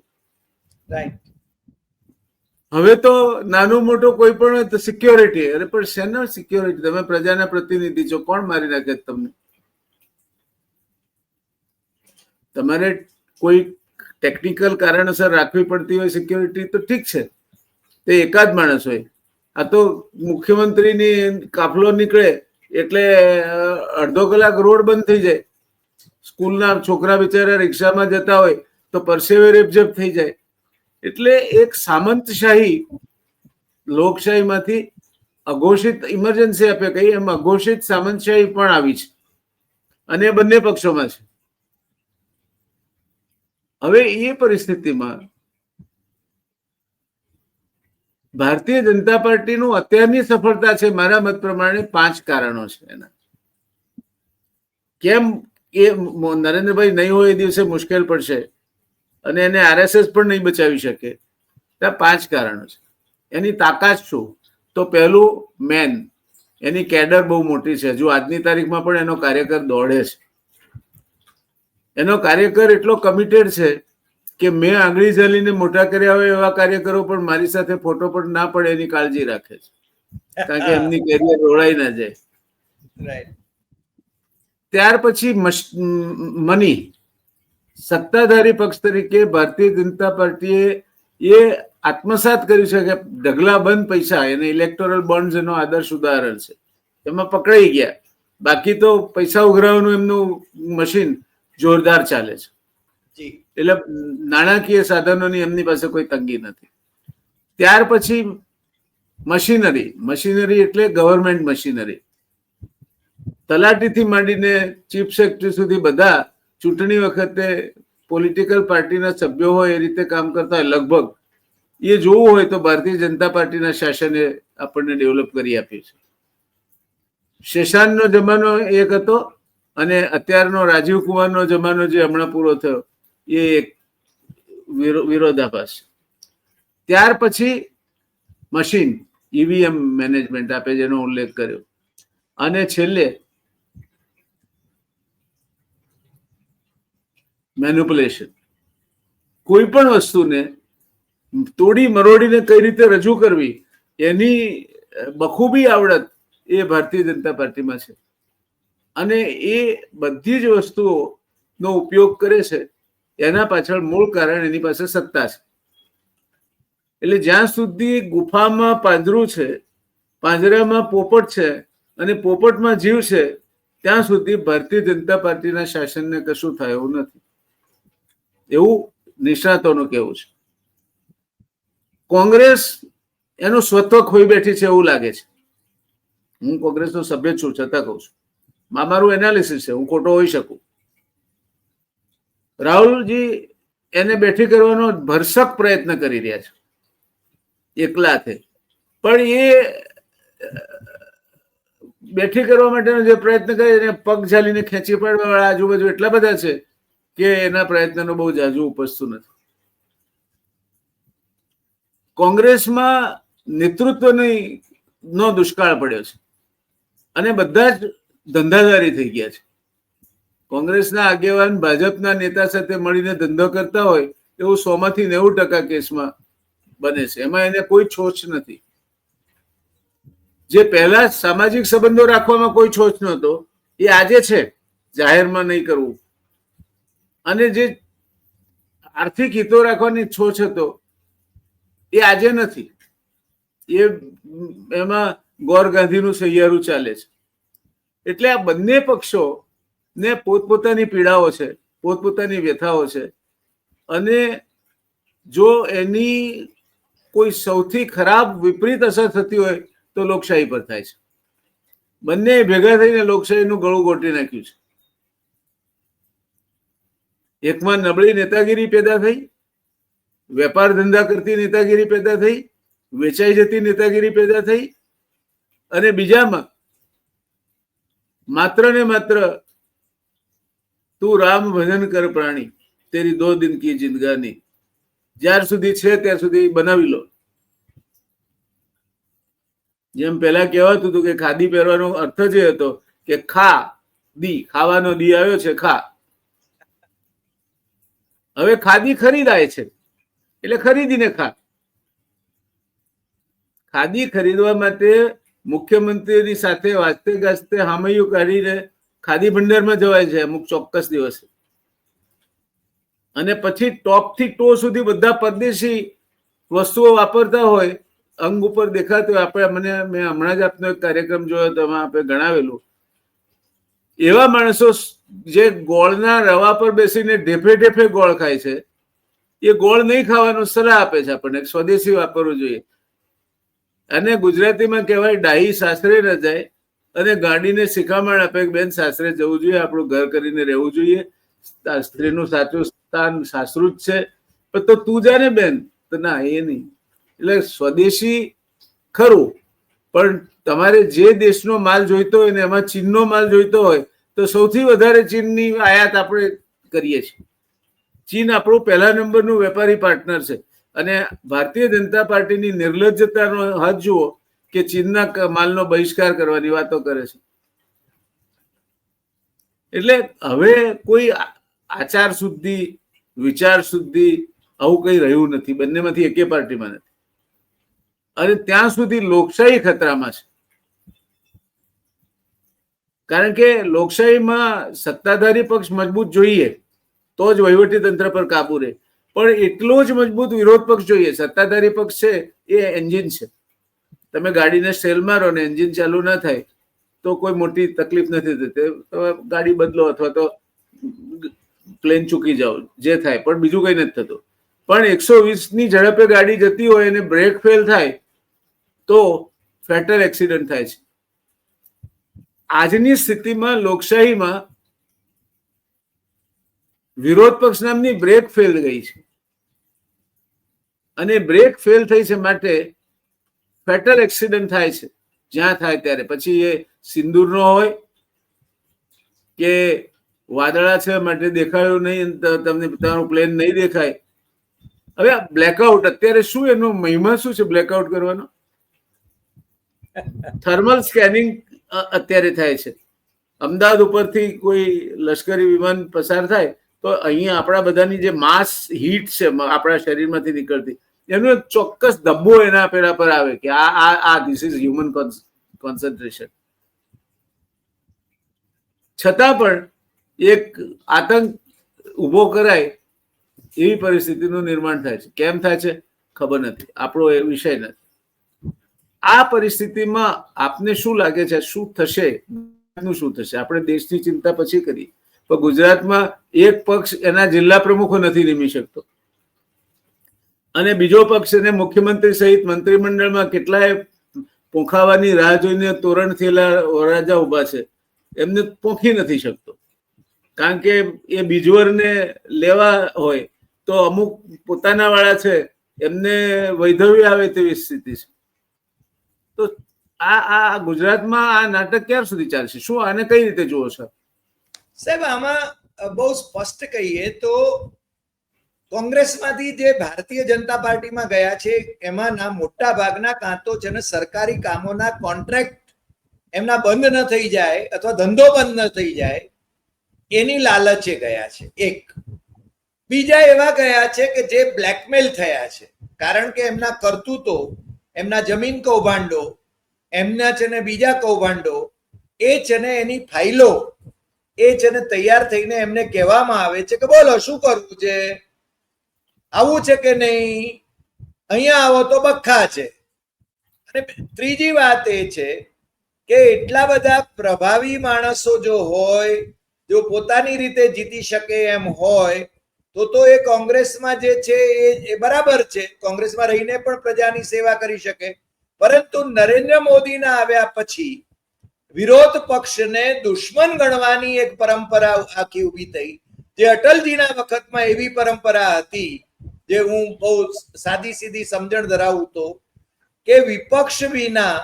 A: હવે તો નાનું મોટું કોઈ પણ સિક્યોરિટી, અરે પણ શેનો સિક્યોરિટી? તમે પ્રજાના પ્રતિનિધિ છો, કોણ મારી નાખે તમને? તમારે કોઈ ટેકનિકલ કારણોસર રાખવી પડતી હોય સિક્યોરિટી તો ઠીક છે, તે એકાદ માણસ હોય. આ તો મુખ્યમંત્રીની કાફલો નીકળે એટલે અડધો કલાક રોડ બંધ થઈ જાય. સ્કૂલના છોકરા બિચારા રિક્ષામાં જતા હોય તો પરસેવે રેપઝેપ થઈ જાય. એટલે એક સામંતશાહી લોકશાહીમાંથી અઘોષિત ઇમરજન્સી આપે કહીએ એમ અઘોષિત સામંતશાહી પણ આવી છે, અને બંને પક્ષોમાં છે. હવે એ પરિસ્થિતિમાં ભારતીય જનતા પાર્ટીનું અત્યારની સફળતા છે મારા મત પ્રમાણે 5 કારણો છે એના. કેમ એ નરેન્દ્રભાઈ નહીં હોય એ દિવસે મુશ્કેલ પડશે અને એને આરએસએસ પણ નહીં બચાવી શકે. ત્યાં 5 કારણો છે. એની તાકાત શું? તો પહેલું મેન, એની કેડર બહુ મોટી છે. હજુ આજની તારીખમાં પણ એનો કાર્યકર દોડે છે. એનો કાર્યકર એટલો કમિટેડ છે કે મેં આંગળી ઝાલીને મોટા કર્યા હોય એવા કાર્યકરો પણ મારી સાથે ફોટો પણ ના પડે એની કાળજી રાખે છે, કારણ કે એમની કેરિયર રોળાઈ ના જાય. ત્યાર પછી મની, સત્તાધારી પક્ષ તરીકે ભારતીય જનતા પાર્ટીએ એ આત્મસાત કર્યું છે કે ઢગલાબંધ પૈસા, એને ઇલેક્ટોરલ બોન્ડ્સ એનો આદર્શ ઉદાહરણ છે, એમાં પકડાઈ ગયા. બાકી તો પૈસા ઉઘરાવવાનું એમનું મશીન જોરદાર ચાલે છે. એટલે નાણાકીય સાધનોની એમની પાસે કોઈ તંગી નથી. ત્યાર પછી મશીનરી એટલે ગવર્મેન્ટ મશીનરી. તલાટીથી માંડીને ચીફ સેક્રેટરી સુધી બધા ચૂંટણી વખતે પોલિટિકલ પાર્ટીના સભ્યો હોય એ રીતે કામ કરતા હોય લગભગ. એ જોવું હોય તો ભારતીય જનતા પાર્ટીના શાસને આપણને ડેવલપ કરી આપ્યું છે. શેષાનનો જમાનો એક હતો અને અત્યારનો રાજીવ કુમારનો જમાનો જે હમણાં પૂરો થયો એ એક વિરોધાભાસ. ત્યાર પછી મશીન ઈવીએમ મેનેજમેન્ટ આપે જેનો ઉલ્લેખ કર્યો, અને છેલ્લે મેનિપ્યુલેશન. કોઈ પણ વસ્તુને તોડી મરોડીને કઈ રીતે રજૂ કરવી એની બખૂબી આવડત એ ભારતીય જનતા પાર્ટીમાં છે, અને એ બધી જ વસ્તુઓનો ઉપયોગ કરે છે. એના પાછળ મૂળ કારણ એની પાસે સત્તા છે. એટલે જ્યાં સુધી ગુફામાં પાંજરું છે, પાંજરામાં પોપટ છે અને પોપટમાં જીવ છે, ત્યાં સુધી ભારતીય જનતા પાર્ટીના શાસનને કશું થાય એવું નથી, એવું નિષ્ણાતોનું કહેવું છે. કોંગ્રેસ એનું સ્વત્વ ખોઈ બેઠી છે એવું લાગે છે. હું કોંગ્રેસનો સભ્ય છું છતાં કહું છું, મારું એનાલિસિસ છે, હું ખોટો હોઈ શકું. રાહુલજી એને બેઠી કરવાનો ભરસક પ્રયત્ન કરી રહ્યા છે એકલાથે, પણ એ બેઠી કરવા માટેનો જે પ્રયત્ન કરે એને પગ ઝાલીને ખેંચી પાડવા વાળા આજુબાજુ એટલા બધા છે કે એના પ્રયત્નનો બહુ જાજુ ઉપજતું નથી. કોંગ્રેસમાં નેતૃત્વનો દુષ્કાળ પડ્યો છે અને બધા જ ધંધાદારી થઈ ગયા છે. કોંગ્રેસના આગેવાન ભાજપના નેતા સાથે મળીને ધંધો કરતા હોય એવું 100 થી 90% કેસમાં બને છે. એમાં એને કોઈ છોછ નથી. જે પહેલા સામાજિક સંબંધો રાખવામાં કોઈ છોછ નહોતો એ આજે છે, જાહેરમાં નહીં કરવું. અને જે આર્થિક હિતો રાખવાની છોછ હતો એ આજે નથી. એમાં ગોર ગાંધીનું સહિયારું ચાલે છે. એટલે આ બંને પક્ષો ને પોતપોતાની પીડાઓ છે, પોતપોતાની વ્યથાઓ છે, અને જો એની કોઈ સૌથી ખરાબ વિપરીત અસર થતી હોય તો લોકશાહી પર થાય છે. બંને ભેગા થઈને લોકશાહીનું ગળું ગોટી નાખ્યું છે. એકમાં નબળી નેતાગીરી પેદા થઈ, વેપાર ધંધા કરતી નેતાગીરી પેદા થઈ, વેચાઈ જતી નેતાગીરી પેદા થઈ, અને બીજામાં માત્ર ને માત્ર તું રામ ભજન કર પ્રાણી, તેરી 2 દિન કી જિંદગાની, જ્યાર સુધી છે ત્યાં સુધી બનાવી લો. જેમ પેલા કહેવાતું હતું કે ખાદી પહેરવાનો અર્થ જ એ હતો કે ખાવાનો દી આવ્યો છે, ખા. હવે ખાદી ખરીદાય છે એટલે ખરીદીને ખા. ખાદી ખરીદવા માટે મુખ્યમંત્રીની સાથે વાજતે ગાજતે હામૈયું કાઢીને ખાદી ભંડારમાં જવાય છે અમુક ચોક્કસ દિવસે. અને પછી ટોપ થી ટો સુધી બધા પરદેશી વસ્તુઓ વાપરતા હોય, અંગ ઉપર દેખાતું હોય. મેં હમણાં જ આપનો એક કાર્યક્રમ જોયો, તેમાં આપણે ગણાવેલું એવા માણસો જે ગોળના રવા પર બેસીને ઢેફે ઢેફે ગોળ ખાય છે, એ ગોળ નહીં ખાવાનો સલાહ આપે છે આપણને, સ્વદેશી વાપરવું જોઈએ. અને ગુજરાતીમાં કહેવાય ડાહી સાસરે ન જાય, અને ગાડીને શિખામણ આપે કે બેન સાસરે જવું જોઈએ, આપણું ઘર કરીને રહેવું જોઈએ, સ્ત્રીનું સાચું સ્થાન સાસરું જ છે. પણ તો તું જા ને બેન, તો ના, એ નહીં. એટલે સ્વદેશી ખરું, પણ તમારે જે દેશનો માલ જોઈતો હોય ને એમાં ચીનનો માલ જોઈતો હોય તો સૌથી વધારે ચીનની આયાત આપણે કરીએ છીએ. ચીન આપણું પહેલા નંબરનું વેપારી પાર્ટનર છે. અને ભારતીય જનતા પાર્ટીની નિર્લજ્જતાનો હદ જુઓ કે ચીનના માલનો બહિષ્કાર કરવાની વાતો કરે છે. એટલે હવે કોઈ આચાર શુદ્ધિ, વિચાર શુદ્ધિ આવું કઈ રહ્યું નથી, બંનેમાંથી એકે પાર્ટીમાં નથી. અને ત્યાં સુધી લોકશાહી ખતરામાં છે. કારણ કે લોકશાહીમાં સત્તાધારી પક્ષ મજબૂત જોઈએ તો જ વહીવટી તંત્ર પર કાબુ રહે, પણ એટલો જ મજબૂત વિરોધ પક્ષ જોઈએ. સત્તાધારી પક્ષ છે એ એન્જિન છે. તમે ગાડીને સેલ મારો ને એન્જિન ચાલુ ના થાય તો કોઈ મોટી તકલીફ નથી થતી, તમે ગાડી બદલો અથવા તો પ્લેન ચૂકી જાઓ, જે થાય, પણ બીજું કઈ નથી થતું. પણ 120ની ઝડપે ગાડી જતી હોય અને બ્રેક ફેલ થાય તો ફેટલ એક્સિડન્ટ થાય છે. આજની સ્થિતિમાં લોકશાહીમાં વિરોધ પક્ષ નામની બ્રેક ફેલ ગઈ છે, અને બ્રેક ફેલ થઈ છે માટે ફેટલ એક્સિડન્ટ થાય છે જ્યાં થાય ત્યારે. પછી એ સિંદૂરનો હોય કે વાદળા છે માટે દેખાયું નહીં, તમને તમારું પ્લેન નહીં દેખાય. હવે આ બ્લેકઆઉટ, અત્યારે શું એનો મહિમા શું છે બ્લેકઆઉટ કરવાનો? થર્મલ સ્કેનિંગ અત્યારે થાય છે. અમદાવાદ ઉપરથી કોઈ લશ્કરી વિમાન પસાર થાય તો અહીંયા આપણા બધાની જે માસ હીટ છે આપણા શરીરમાંથી નીકળતી, એનો એક ચોક્કસ ધબ્બો એના પેલા પર આવે કે આ ધીસ ઇઝ હ્યુમન કોન્સન્ટ્રેશન. છતાં પણ એક આતંક ઉભો કરાય એવી પરિસ્થિતિનું નિર્માણ થાય છે. કેમ થાય છે ખબર નથી, આપણો એ વિષય નથી. આ પરિસ્થિતિમાં આપને શું લાગે છે શું થશે? શું થશે? આપણે દેશની ચિંતા પછી કરી, પણ ગુજરાતમાં એક પક્ષ એના જિલ્લા પ્રમુખો નથી નિમી શકતો, અને બીજો પક્ષ એને મુખ્યમંત્રી સહિત મંત્રીમંડળમાં કેટલાય પોખાવાની રાહ જોઈને તોરણ થયેલા વરરાજા ઉભા છે, એમને પોખી નથી શકતો. કારણ કે એ બીજવરને લેવા હોય તો અમુક પોતાના વાળા છે એમને વૈધવ્ય આવે તેવી સ્થિતિ છે. તો આ ગુજરાતમાં આ નાટક ક્યાં સુધી ચાલશે? શું આને કઈ રીતે જુઓ છો
B: સાહેબ? આમાં બહુ સ્પષ્ટ કહીએ તો કોંગ્રેસમાંથી જે ભારતીય જનતા પાર્ટીમાં ગયા છે એમાંના મોટા ભાગના કાં તો છે ને સરકારી કામોના કોન્ટ્રાક્ટ એમના બંધ ન થઈ જાય અથવા ધંધો બંધ ન થઈ જાય એની લાલચે ગયા છે એક. બીજા એવા ગયા છે કે જે બ્લેકમેલ થયા છે, કારણ કે એમના કરતૂતો, એમના જમીન કૌભાંડો, એમના છે ને બીજા કૌભાંડો, એ છે ને એની ફાઇલો એ છે ને તૈયાર થઈને એમને કહેવામાં આવે છે કે બોલો શું કરવું છે, આવું છે કે નહીં, અહીંયા આવો તો બખ્ખા છે. અને ત્રીજી વાત એ છે કે એટલા બધા પ્રભાવી માણસો જો હોય, જો પોતાની રીતે જીતી શકે એમ હોય તો એ કોંગ્રેસમાં જે છે એ બરાબર છે, કોંગ્રેસમાં રહીને પણ પ્રજાની સેવા કરી શકે. પરંતુ નરેન્દ્ર મોદીના આવ્યા પછી વિરોધ પક્ષને દુશ્મન ગણવાની એક પરંપરા આખી ઊભી થઈ, જે અટલજીના વખતમાં એવી પરંપરા હતી, જે હું બહુ સાદી સીધી સમજણ ધરાવું તો કે વિપક્ષ વિના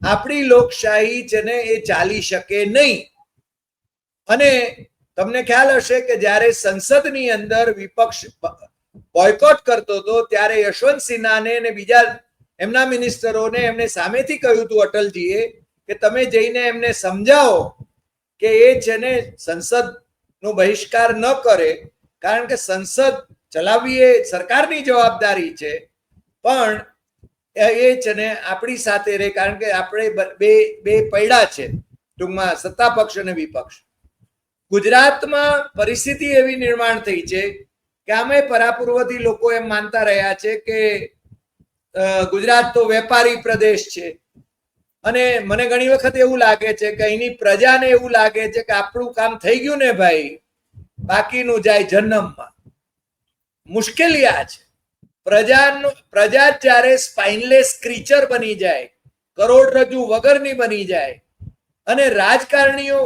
B: આપણી લોકશાહી છે ને એ ચાલી શકે નહીં. અને તમને ખ્યાલ હશે કે જ્યારે સંસદની અંદર વિપક્ષ બોયકોટ કરતો હતો ત્યારે યશવંત સિન્હાને અને બીજા એમના મિનિસ્ટરોને એમને સામેથી કહ્યું હતું અટલજીએ કે તમે જઈને એમને સમજાવો કે એ છે ને સંસદનો બહિષ્કાર ન કરે, કારણ કે સંસદ ચલાવવી એ સરકારની જવાબદારી છે, પણ એ છે ને આપણી સાથે રહે, કારણ કે આપણે બે પૈડા છે ટૂંકમાં, સત્તા પક્ષ અને વિપક્ષ. ગુજરાતમાં પરિસ્થિતિ એવી નિર્માણ થઈ છે કે આમે પરાપૂર્વથી લોકો એમ માનતા રહ્યા છે કે ગુજરાત તો વેપારી પ્રદેશ છે, અને મને ઘણી વખત એવું લાગે છે કે અહીંની પ્રજાને એવું લાગે છે કે આપણું કામ થઈ ગયું ને ભાઈ, બાકીનું જાય જન્મમાં. મુશ્કેલી આ છે, પ્રજા જ્યારે સ્પાઇનલેસ ક્રીચર બની જાય, કરોડરજ્જુ વગરની બની જાય, અને રાજકારણીઓ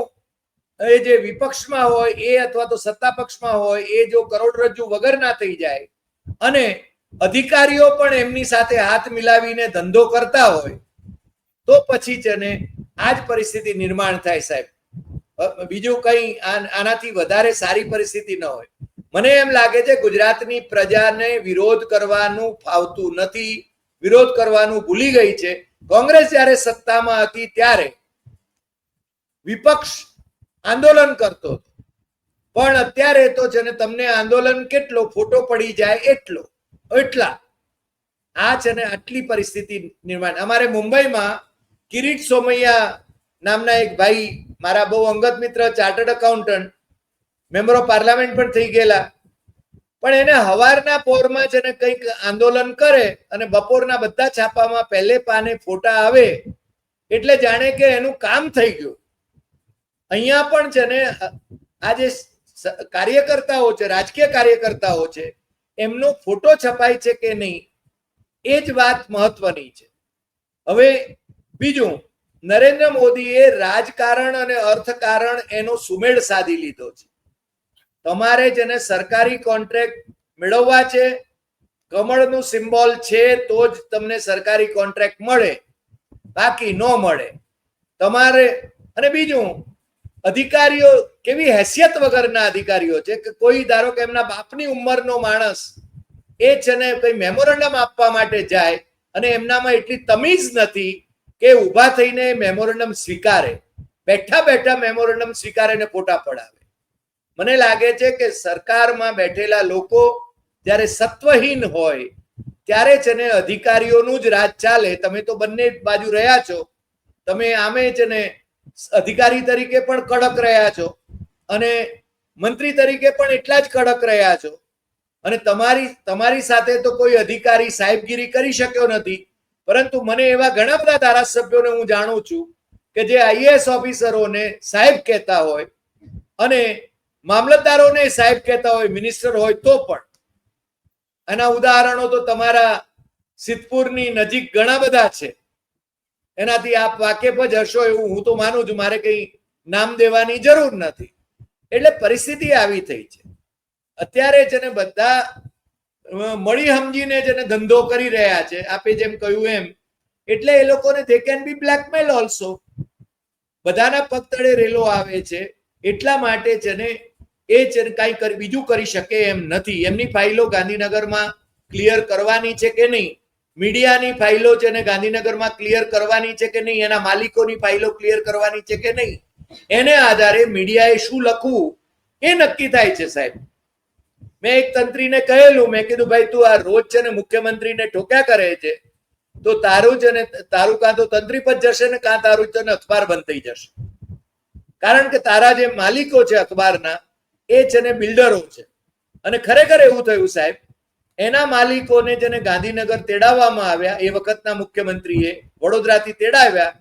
B: એ જે વિપક્ષમાં હોય એ અથવા તો સત્તા પક્ષમાં હોય એ જો કરોડરજ્જુ વગરના થઈ જાય અને અધિકારીઓ પણ એમની સાથે હાથ મિલાવીને ધંધો કરતા હોય, તો પછી છે ને આ જ પરિસ્થિતિ નિર્માણ થાય સાહેબ. બીજું કઈ આનાથી વધારે સારી પરિસ્થિતિ ન હોય. મને એમ લાગે છે ગુજરાતની પ્રજાને વિરોધ કરવાનું ફાવતું નથી, વિરોધ કરવાનું ભૂલી ગઈ છે. કોંગ્રેસ જ્યારે સત્તામાં હતી ત્યારે વિપક્ષ આંદોલન કરતો હતો, પણ અત્યારે તો છે ને તમને આંદોલન કેટલો ફોટો પડી જાય એટલા આ છે ને આટલી પરિસ્થિતિ નિર્માણ. અમારે મુંબઈમાં કિરીટ સોમૈયા નામના એક ભાઈ, મારા બહુ અંગત મિત્ર, chartered accountant, member of parliament પણ થઈ ગયેલા, પણ એને હવારના પોરમાં છે ને કંઈક આંદોલન કરે અને બપોરના બધા છાપામાં પહેલે પાને ફોટા આવે એટલે જાણે કે એનું કામ થઈ ગયું. અહીંયા પણ છે ને આ જે કાર્યકર્તાઓ છે, રાજકીય કાર્યકર્તાઓ છે, એમનો ફોટો છપાય છે કે નહીં એ જ વાત મહત્વની છે. હવે બીજું, નરેન્દ્ર મોદીએ રાજકારણ અને અર્થકારણ એનો સુમેળ સાધી લીધો છે. તમારે જેને સરકારી કોન્ટ્રાક્ટ મેળવવા છે, કમળનું સિમ્બોલ છે તો જ તમને સરકારી કોન્ટ્રાક્ટ મળે, બાકી ન મળે તમારે. અને બીજું, અધિકારીઓ કેવી હેસિયત વગરના અધિકારીઓ છે કે કોઈ ધારો કે એમના બાપની ઉંમરનો માણસ એ છે ને કઈ મેમોરેન્ડમ આપવા માટે જાય અને એમનામાં એટલી તમીઝ નથી કે ઊભા થઈને મેમોરેન્ડમ સ્વીકારે, બેઠા બેઠા મેમોરેન્ડમ સ્વીકારે ને ફોટા પડાવે. મને લાગે છે કે સરકારમાં બેઠેલા લોકો જ્યારે સત્વહીન હોય ત્યારે છે ને અધિકારીઓનું જ રાજ ચાલે. તમે તો બંને બાજુ રહ્યા છો, તમે આમે છે ને અધિકારી તરીકે પણ કડક રહ્યા છો અને મંત્રી તરીકે પણ એટલા જ કડક રહ્યા છો, અને તમારી સાથે તો કોઈ અધિકારી સાહેબગીરી કરી શક્યો નથી. પરંતુ મને એવા ઘણા બધા ધારાસભ્યોને હું જાણું છું કે જે આઈએએસ ઓફિસરોને સાહેબ કહેતા હોય અને મામલતદારોને સાહેબ કહેતા હોય, મિનિસ્ટર હોય તો પણ. આના ઉદાહરણો તો તમારા સિદ્ધપુરની નજીક ઘણા બધા છે, એનાથી આપ વાકેફ જ હશો એવું હું તો માનું છું, મારે કઈ નામ દેવાની જરૂર નથી. એટલે પરિસ્થિતિ આવી થઈ છે અત્યારે છે ને બધા મળી સમજીને જેને ધંધો કરી રહ્યા છે, આપે જેમ કહ્યું એમ. એટલે એ લોકોને they can be blackmail also. બધાના પગ તળે રેલો આવે છે, એટલા માટે છે ને એ છે કઈ બીજું કરી શકે એમ નથી. એમની ફાઇલો ગાંધીનગરમાં ક્લિયર કરવાની છે કે નહીં, મીડિયાની ફાઇલો છે ને ગાંધીનગરમાં ક્લિયર કરવાની છે કે નહીં, એના માલિકોની ફાઇલો ક્લિયર કરવાની છે કે નહીં, એને આધારે મીડિયાએ શું લખવું એ નક્કી થાય છે સાહેબ. મેં એક તંત્રીને કહેલું, મેં કીધું ભાઈ તું આ રોજ છે ને મુખ્યમંત્રીને ઠોક્યા કરે છે તો તારું છે ને તારું કાં તો તંત્રી પર જશે ને કાં તારું છે ને અખબાર બંધ થઈ જશે. કારણ કે તારા જે માલિકો છે અખબારના એ છે ને બિલ્ડરો છે. અને ખરેખર એવું થયું સાહેબ, એના માલિકોને જેને ગાંધીનગર તેડાવવામાં આવ્યા એ વખતના મુખ્યમંત્રીએ વડોદરાથી તેડાવ્યા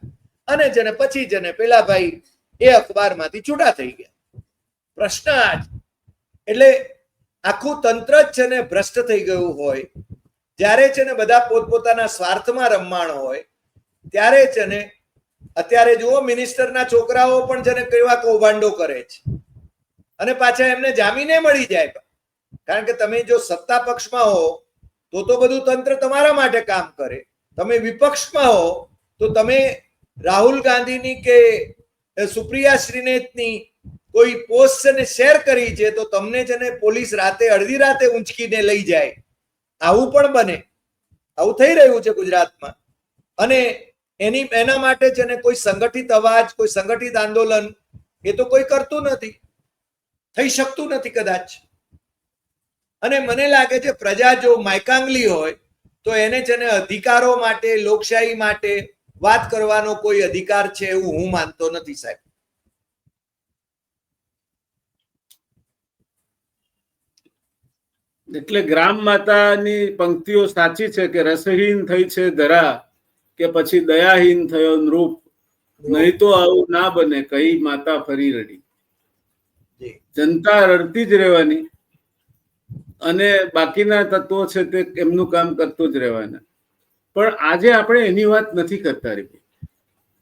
B: અને જેને પછી જેને પેલા ભાઈ એ અખબારમાંથી છૂટા થઈ ગયા. પ્રશ્ન આ જ. એટલે આખું તંત્ર જ છે ને ભ્રષ્ટ થઈ ગયું હોય, જ્યારે છે ને બધા પોતપોતાના સ્વાર્થમાં રમમાણ હોય ત્યારે છે ને અત્યારે જુઓ મિનિસ્ટરના છોકરાઓ પણ છે ને કેવા કૌભાંડો કરે છે અને પાછા એમને જામીને મળી જાય. કારણ કે તમે જો સત્તા પક્ષમાં હો તો બધું તંત્ર તમારા માટે કામ કરે, તમે વિપક્ષમાં હો તો તમે રાહુલ ગાંધીની કે સુપ્રિયા શ્રીનેતની કોઈ પોસ્ટ છે ને શેર કરી છે તો તમને છે ને પોલીસ રાતે અડધી રાતે ઊંચકીને લઈ જાય. આવું પણ બને, આવું થઈ રહ્યું છે ગુજરાતમાં. અને એના માટે છે ને કોઈ સંગઠિત અવાજ, કોઈ સંગઠિત આંદોલન એ તો કોઈ કરતું નથી, થઈ શકતું નથી કદાચ. અને મને લાગે છે પ્રજા જો માયકાંગલી હોય તો એને છે ને અધિકારો માટે, લોકશાહી માટે વાત કરવાનો કોઈ અધિકાર છે એવું હું માનતો નથી સાહેબ.
A: એટલે ગ્રામ માતાની પંક્તિઓ સાચી છે કે રસહીન થઈ છે ધરા કે પછી દયાહીન થયો નૃપ, નહીં તો આવું ના બને કઈ માતા ફરી રડી. જનતા રડતી જ રહેવાની અને બાકીના તત્વો છે તે એમનું કામ કરતું જ રહેવાના. પણ આજે આપણે એની વાત નથી કરતા રહી.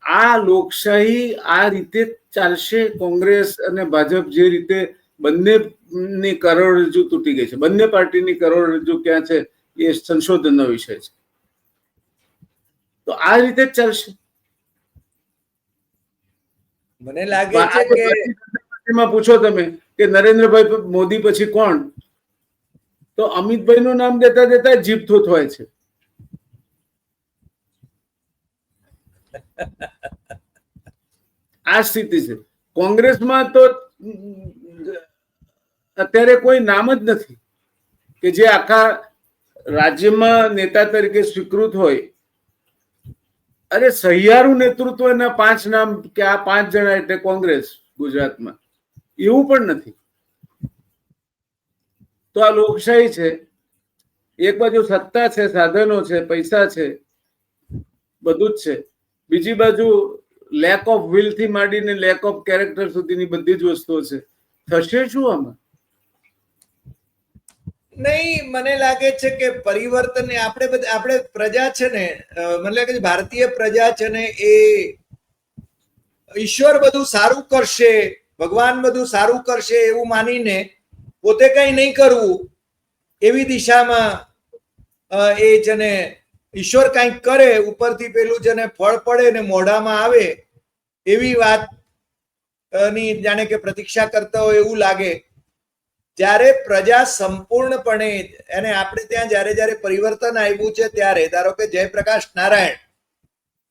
A: આ લોકશાહી આ રીતે ચાલશે. કોંગ્રેસ અને ભાજપ જે રીતે બંનેની કરોડરજ્જુ તૂટી ગઈ છે, બંને પાર્ટીની કરોડરજ્જુ ક્યાં છે એ સંશોધનનો વિષય છે. તો આ રીતે જ ચાલશે.
B: મને લાગે છે કે
A: પૂછો તમે કે નરેન્દ્રભાઈ મોદી પછી કોણ, તો અમિતભાઈ નું નામ દેતા દેતા જીભ થોથવાય છે. આ સ્થિતિ છે. કોંગ્રેસમાં તો અત્યારે કોઈ નામ જ નથી કે જે આખા રાજ્યમાં નેતા તરીકે સ્વીકૃત હોય. અરે સહિયારું નેતૃત્વના 5 નામ કે આ 5 જણા એટલે કોંગ્રેસ ગુજરાતમાં, એવું પણ નથી. તો આ લોકશાહી છે. એક બાજુ સત્તા છે, સાધનો છે, પૈસા છે, બધું જ છે. બીજી બાજુ લેક ઓફ વિલ થી માંડીને લેક ઓફ કેરેક્ટર સુધીની બધી જ વસ્તુઓ છે. થશે શું આમાં?
B: નહીં, મને લાગે છે કે પરિવર્તન આપણે પ્રજા છે ને, મને લાગે છે ભારતીય પ્રજા છે ને એ ઈશ્વર બધું સારું કરશે, ભગવાન બધું સારું કરશે એવું માનીને પોતે કઈ નહીં કરવું એવી દિશામાં એ છે ને ઈશ્વર કંઈક કરે ઉપરથી પેલું છે ને ફળ પડે ને મોઢામાં આવે એવી વાત ની જાણે કે પ્રતીક્ષા કરતા હોય એવું લાગે. જ્યારે પ્રજા સંપૂર્ણપણે, અને આપણે ત્યાં જ્યારે પરિવર્તન આવ્યું છે ત્યારે ધારો કે જયપ્રકાશ નારાયણ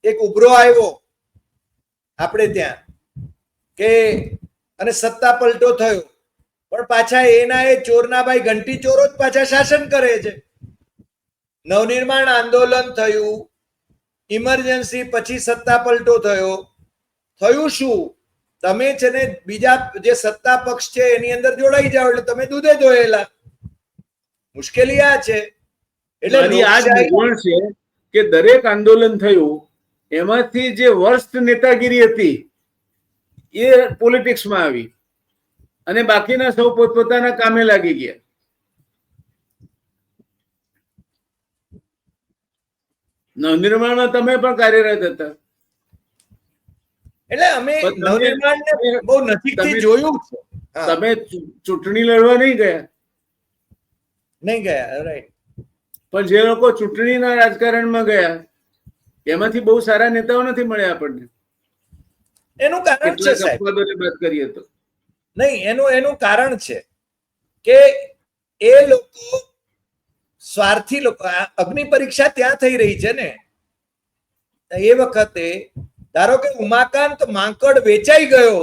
B: એક ઉભરો આવ્યો આપણે ત્યાં કે અને સત્તા પલટો થયો, પણ પાછા એના એ ચોરના ભાઈ ઘંટી ચોરો જ પાછા શાસન કરે છે. નવનિર્માણ આંદોલન થયું, ઇમરજન્સી પછી સત્તા પલટો થયો. થયું શું? તમે છે ને બીજા જે સત્તા પક્ષ છે એની અંદર જોડાઈ જાઓ એટલે તમે દૂધે ધોયેલા. મુશ્કેલી આ છે. એટલે
A: આ જ મૂંઝવણ છે કે દરેક આંદોલન થયું એમાંથી જે વર્સ્ટ નેતાગીરી હતી એ પોલિટિક્સમાં આવી અને બાકીના સૌ પોતપોતાના કામે લાગી ગયા. નવનિર્માણમાં તમે પણ કાર્યરત હતા.
B: એટલે અમે નવનિર્માણને બહુ નજીકથી જોયું છે.
A: તમે ચૂંટણી લડવા નહીં ગયા.
B: રાઈટ.
A: પણ જે લોકો ચૂંટણીના રાજકારણમાં ગયા એમાંથી બહુ સારા નેતાઓ નથી મળ્યા આપણને.
B: એનું કારણ છે સાહેબ,
A: વાત કરીએ તો
B: નહીં, એનું કારણ છે કે એ લોકો સ્વાર્થી લોકો. અગ્નિ પરીક્ષા ત્યાં થઈ રહી છે ને એ વખતે, ધારો કે ઉમાકાંત માંકડ વેચાઈ ગયો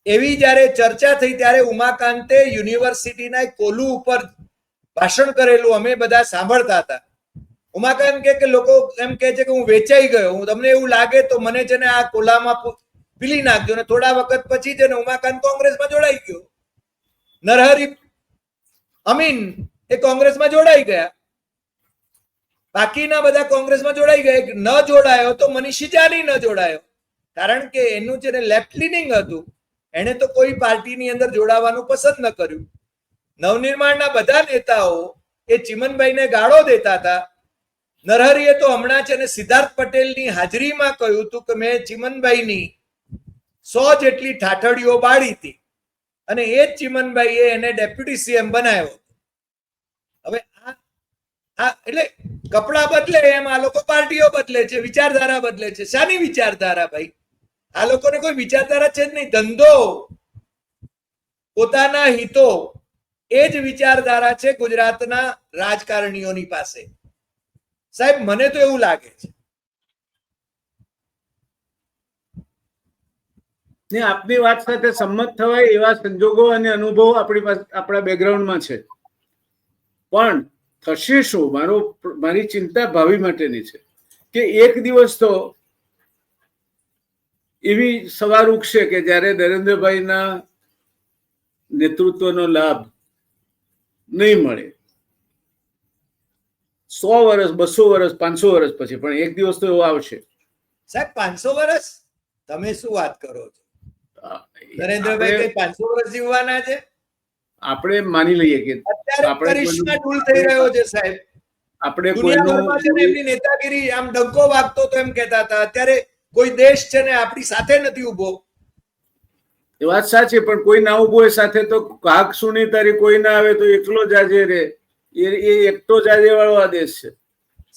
B: એવી જયારે ચર્ચા થઈ ત્યારે ઉમાકાંતે યુનિવર્સિટીના કોલુ ઉપર ભાષણ કરેલું અમે બધા સાંભળતા હતા. ઉમાકાંત કે લોકો એમ કે છે કે હું વેચાઈ ગયો, હું તમને એવું લાગે તો મને છે ને આ કોલામાં પીલી નાખજો. ને થોડા વખત પછી છે ને ઉમાકાંત કોંગ્રેસમાં જોડાઈ ગયો. નરહરી અમીન એ કોંગ્રેસમાં જોડાઈ ગયા, બાકીના બધા કોંગ્રેસમાં જોડાઈ ગયા. ન જોડાયો તો મનીષી જાની ન જોડાયો, કારણ કે એનું છે ને લેફ્ટ લીનિંગ હતું. એને તો કોઈ પાર્ટીની અંદર જોડાવાનું પસંદ ન કર્યું. નવનિર્માણના બધા નેતાઓ એ ચિમનભાઈને ગાળો દેતા હતા. નરહરીએ તો હમણાં છે ને સિદ્ધાર્થ પટેલની હાજરીમાં કહ્યું હતું કે મેં ચિમનભાઈની 100 જેટલી ઠાઠડીઓ બાળી હતી અને એ જ ચિમનભાઈએ એને ડેપ્યુટી સીએમ બનાવ્યો. હવે આ એટલે કપડા બદલે એમ આ લોકો પાર્ટીઓ બદલે છે, વિચારધારા બદલે છે. શાની વિચારધારા ભાઈ? આ લોકોને કોઈ વિચારધારા છે જ નહીં. ધંધો, પોતાના હિતો, એ જ વિચારધારા છે ગુજરાતના રાજકારણીઓની પાસે. સાહેબ, મને તો એવું લાગે છે.
A: ને આપની વાત સાથે સંમત થવાય એવા સંજોગો અને અનુભવો આપણી પાસે આપણા બેકગ્રાઉન્ડમાં છે. પણ થશે શું? મારી ચિંતા ભાવિ માટેની છે કે એક દિવસ તો એવી સવાર ઉગશે કે જ્યારે નરેન્દ્રભાઈના નેતૃત્વનો લાભ નહીં મળે 100 વર્ષ, 200 વર્ષ, 500 વર્ષ પછી, પણ એક દિવસ તો એવો આવશે.
B: સાહેબ 500 વર્ષ તમે શું વાત કરો છો? નરેન્દ્રભાઈ
A: આપણે
B: કઈ 500 વર્ષ જીવવાના છે?
A: આપણે માની લઈએ કે
B: અત્યારે
A: આપણે
B: કરિશ્મા ટૂલ થઈ રહ્યો છે સાહેબ.
A: આપણે
B: દુનિયાભરમાં છે ને
A: કોઈનું
B: એમની નેતાગીરી આમ ડંકો વાગતો તો એમ કહેતા હતા. અત્યારે કોઈ દેશ છે ને આપણી સાથે નથી ઉભો.
A: એ વાત સાચી, પણ કોઈ ના ઉભો હોય સાથે તો કાક સુની તારી કોઈ ના આવે તો એકલો જાજે રે. એ એકટો જાજે વાળો આદેશ છે.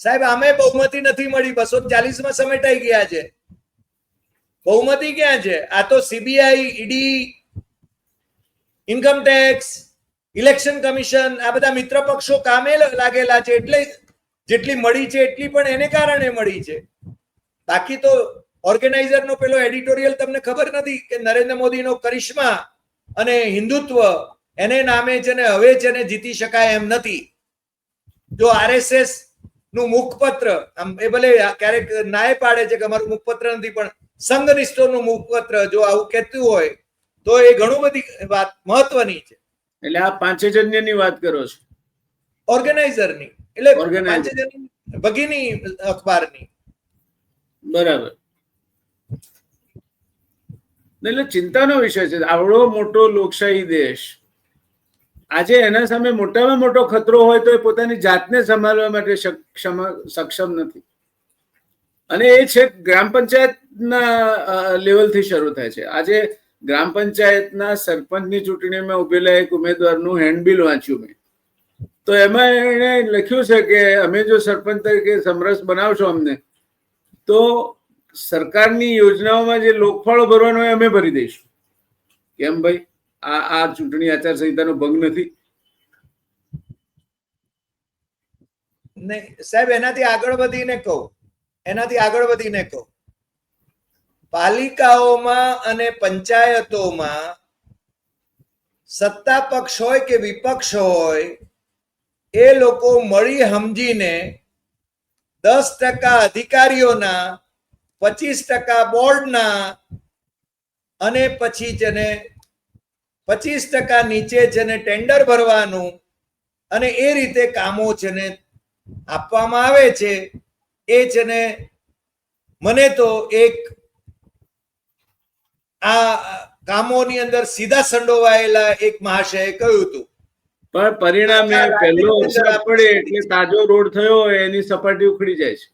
B: સાહેબ આમે બહુમતી નથી મળી, 240 માં સમેટાઈ ગયા છે. બહુમતી ક્યાં છે? આ તો CBI, ED, income tax, election commission આ બધા મિત્ર પક્ષો કામે લાગેલા છે. એટલે જેટલી મળી છે એટલી પણ એને કારણે મળી છે. બાકી તો ઓર્ગેનાઇઝર નો પેલો એડિટોરિયલ તમને ખબર નથી કે નરેન્દ્ર મોદીનો કરિશ્મા અને હિન્દુત્વ એને નામે છે ને હવે છે ને જીતી શકાય એમ નથી. જો આરએસએસ નું મુખપત્ર આમ એ ભલે ક્યારેક નાય પાડે છે કે અમારું મુખપત્ર નથી, પણ સંઘ નિષ્ઠોનું મુખપત્ર જો આવું કહેતું હોય તો એ ઘણું બધી વાત મહત્વની છે.
A: એટલે આ પાંચેજન્યની વાત કરો છો?
B: ઓર્ગેનાઇઝરની, એટલે
A: Organizer.
B: ભગીની અખબારની.
A: બરાબર. એટલે ચિંતાનો વિષય છે. આવડો મોટો લોકશાહી દેશ આજે એના સામે મોટામાં મોટો ખતરો હોય તો એ પોતાની જાતને સંભાળવા માટે સક્ષમ નથી. અને એ છે ગ્રામ પંચાયતના લેવલથી શરૂ થાય છે. આજે ગ્રામ પંચાયતના સરપંચની ચૂંટણીમાં ઉભેલા એક ઉમેદવારનું હેન્ડબિલ વાંચ્યું મેં, તો એમાં એને લખ્યું છે કે અમે જો સરપંચ તરીકે સમરસ બનાવશો અમને, તો સરકારની યોજનાઓમાં જે લોકફાળો ભરવાનો હોય અમે ભરી દઈશું. કેમ ભાઈ? આ ચૂંટણી આચારસંહિતાનો ભંગ નથી?
B: સાહેબ એનાથી આગળ વધીને કહું, પાલિકાઓમાં અને પંચાયતોમાં સત્તા પક્ષ હોય કે વિપક્ષ હોય એ લોકો મળી સમજીને 10% અધિકારીઓના, 25% બોર્ડના અને પછી છે ને 25% નીચે છે ને ટેન્ડર ભરવાનું અને એ રીતે કામો છે ને આપવામાં આવે છે. એ છે ને મને તો એક આ કામોની અંદર સીધા સંડોવાયેલા એક મહાશયે કહ્યું હતું,
A: પણ પરિણામે પહેલો વરસાદ પડે એટલે તાજો રોડ થયો હોય એની સપાટી ઉખડી જાય છે.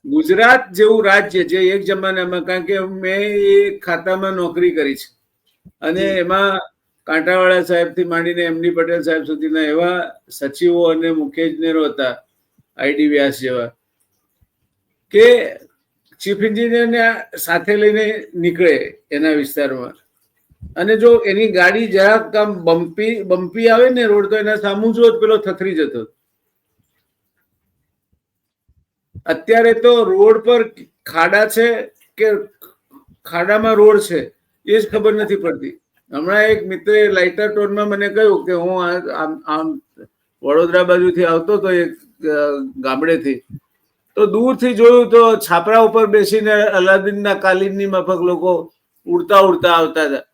A: ગુજરાત જેવું રાજ્ય જે એક જમાનામાં, કારણ કે મેં એ ખાતામાં નોકરી કરી છે અને એમાં કાંટાવાળા સાહેબ થી માંડીને એમડી પટેલ સાહેબ સુધીના એવા સચિવો અને મુખ્ય ઇજનેરો હતા, આઈડી વ્યાસ જેવા, કે ચીફ એન્જિનિયરને સાથે લઈને નીકળે એના વિસ્તારમાં, અને જો એની ગાડી જરાક આમ બમ્પી આવે ને રોડ, તો એના સામું જો પેલો થથરી જતો. અત્યારે તો રોડ પર ખાડા છે કે ખાડામાં રોડ છે એ જ ખબર નથી પડતી. હમણાં એક મિત્રે લાઇટર ટોનમાં મને કહ્યું કે હું આમ વડોદરા બાજુથી આવતો હતો એક ગામડેથી, તો દૂરથી જોયું તો છાપરા ઉપર બેસીને અલાદીનના કાલીનની માફક લોકો ઉડતા ઉડતા આવતા હતા.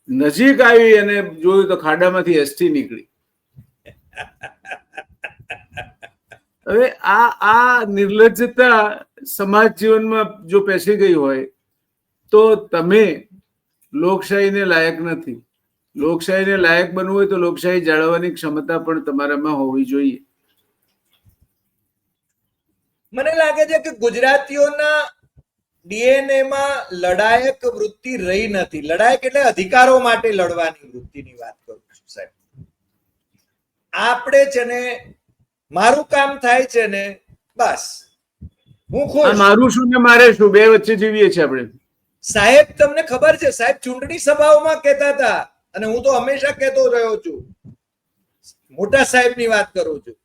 A: નજીક આવી અને જોયું તો ખાડામાંથી એસટી નીકળી. હવે આ નિર્લજ્જતા સમાજ જીવનમાં જો પેસી ગઈ હોય તો તમે લોકશાહીને લાયક નથી. લોકશાહીને લાયક બનવું હોય તો લોકશાહી જાળવવાની ક્ષમતા પણ તમારામાં હોવી જોઈએ.
B: મને લાગે છે કે ગુજરાતીઓના ડીએનએ માં લડાયક વૃત્તિ રહી નથી. લડાયક એટલે અધિકારો માટે લડવાની વૃત્તિની વાત કરું છું સાહેબ. આપણે છે ને મારું કામ થાય છે ને બસ હું ખુશ.
A: મારું શું ને મારે શું, બે વચ્ચે જીવીએ છીએ આપણે.
B: સાહેબ તમને ખબર છે સાહેબ ચૂંટણી સભાઓમાં કહેતા હતા, અને હું તો હંમેશા કહેતો રહ્યો છું, મોટા સાહેબની વાત કરું છું,